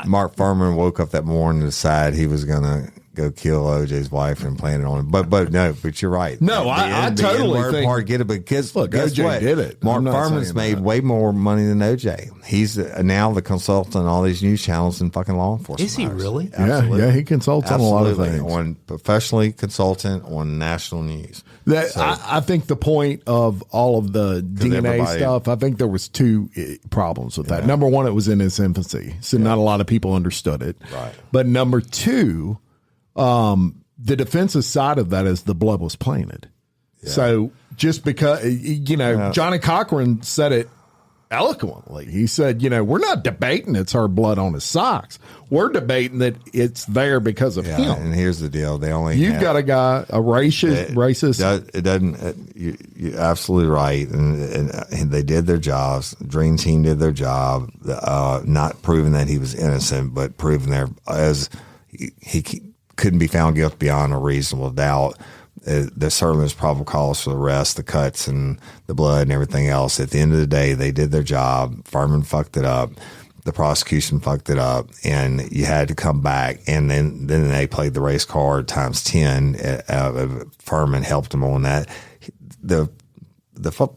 [SPEAKER 3] Mark Furman woke up that morning and decided he was going to go kill OJ's wife and plan it on him. But you're right.
[SPEAKER 1] No, I totally think
[SPEAKER 3] part get it because
[SPEAKER 1] look,
[SPEAKER 3] guess
[SPEAKER 1] OJ
[SPEAKER 3] what?
[SPEAKER 1] did it.
[SPEAKER 3] Mark Furman's made way more money than OJ. He's now the consultant on all these news channels and fucking law enforcement.
[SPEAKER 2] Is he really?
[SPEAKER 3] Absolutely.
[SPEAKER 1] Yeah, he consults on a lot of things.
[SPEAKER 3] On professionally consultant on national news.
[SPEAKER 1] I think the point of all of the DNA stuff, I think there was two problems with that. Number one, it was in its infancy, so not a lot of people understood it.
[SPEAKER 3] Right.
[SPEAKER 1] But number two, the defensive side of that is the blood was planted. Yeah. So just because, Johnny Cochran said it eloquently. He said, we're not debating it's her blood on his socks. We're debating that it's there because of him.
[SPEAKER 3] And here's the deal.
[SPEAKER 1] You've got a guy, a racist.
[SPEAKER 3] It doesn't, you're absolutely right. And they did their jobs. Dream Team did their job, not proving that he was innocent, but proving there as he couldn't be found guilty beyond a reasonable doubt. There certainly was probable cause for the arrest, the cuts and the blood and everything else. At the end of the day, they did their job. Furman fucked it up. The prosecution fucked it up, and you had to come back. And then they played the race card times 10. Furman helped them on that. The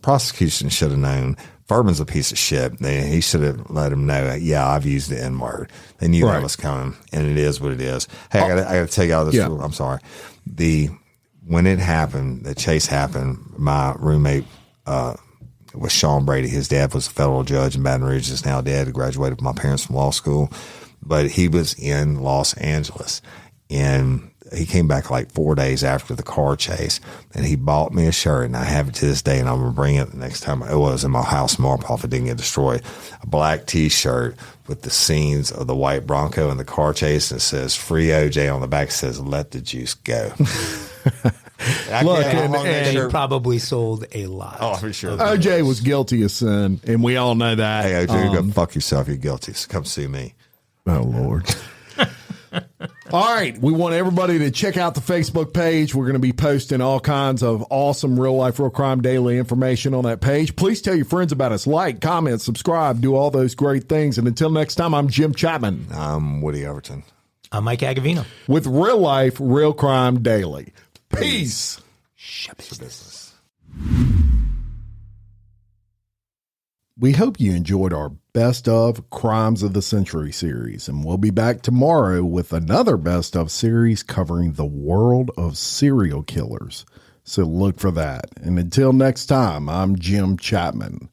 [SPEAKER 3] prosecution should have known Furman's a piece of shit. He should have let him know, I've used the N-word. They knew that was coming, and it is what it is. Hey, I got to tell you all this. Yeah. I'm sorry. When it happened, the chase happened, my roommate was Sean Brady. His dad was a federal judge in Baton Rouge. He's now dead. He graduated with my parents from law school. But he was in Los Angeles. And he came back like 4 days after the car chase. And he bought me a shirt. And I have it to this day. And I'm going to bring it the next time. It was in my house tomorrow if it didn't get destroyed. A black T-shirt with the scenes of the white Bronco and the car chase. And it says, "Free OJ" on the back. It says, "Let the juice go."
[SPEAKER 1] Look,
[SPEAKER 2] and he probably sold a lot.
[SPEAKER 3] Oh, for sure.
[SPEAKER 1] OJ was guilty of sin, and we all know that.
[SPEAKER 3] Hey, OJ, go fuck yourself. You're guilty. So come sue me.
[SPEAKER 1] Oh, Lord. All right. We want everybody to check out the Facebook page. We're going to be posting all kinds of awesome Real Life, Real Crime Daily information on that page. Please tell your friends about us. Like, comment, subscribe, do all those great things. And until next time, I'm Jim Chapman.
[SPEAKER 3] I'm Woody Overton.
[SPEAKER 2] I'm Mike Agavino.
[SPEAKER 1] With Real Life, Real Crime Daily. Peace.
[SPEAKER 3] Business.
[SPEAKER 1] We hope you enjoyed our Best of Crimes of the Century series, and we'll be back tomorrow with another Best of series covering the world of serial killers. So look for that. And until next time, I'm Jim Chapman.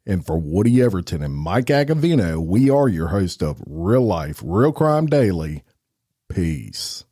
[SPEAKER 1] And for Woody Everton and Mike Agavino, we are your host of Real Life, Real Crime Daily. Peace.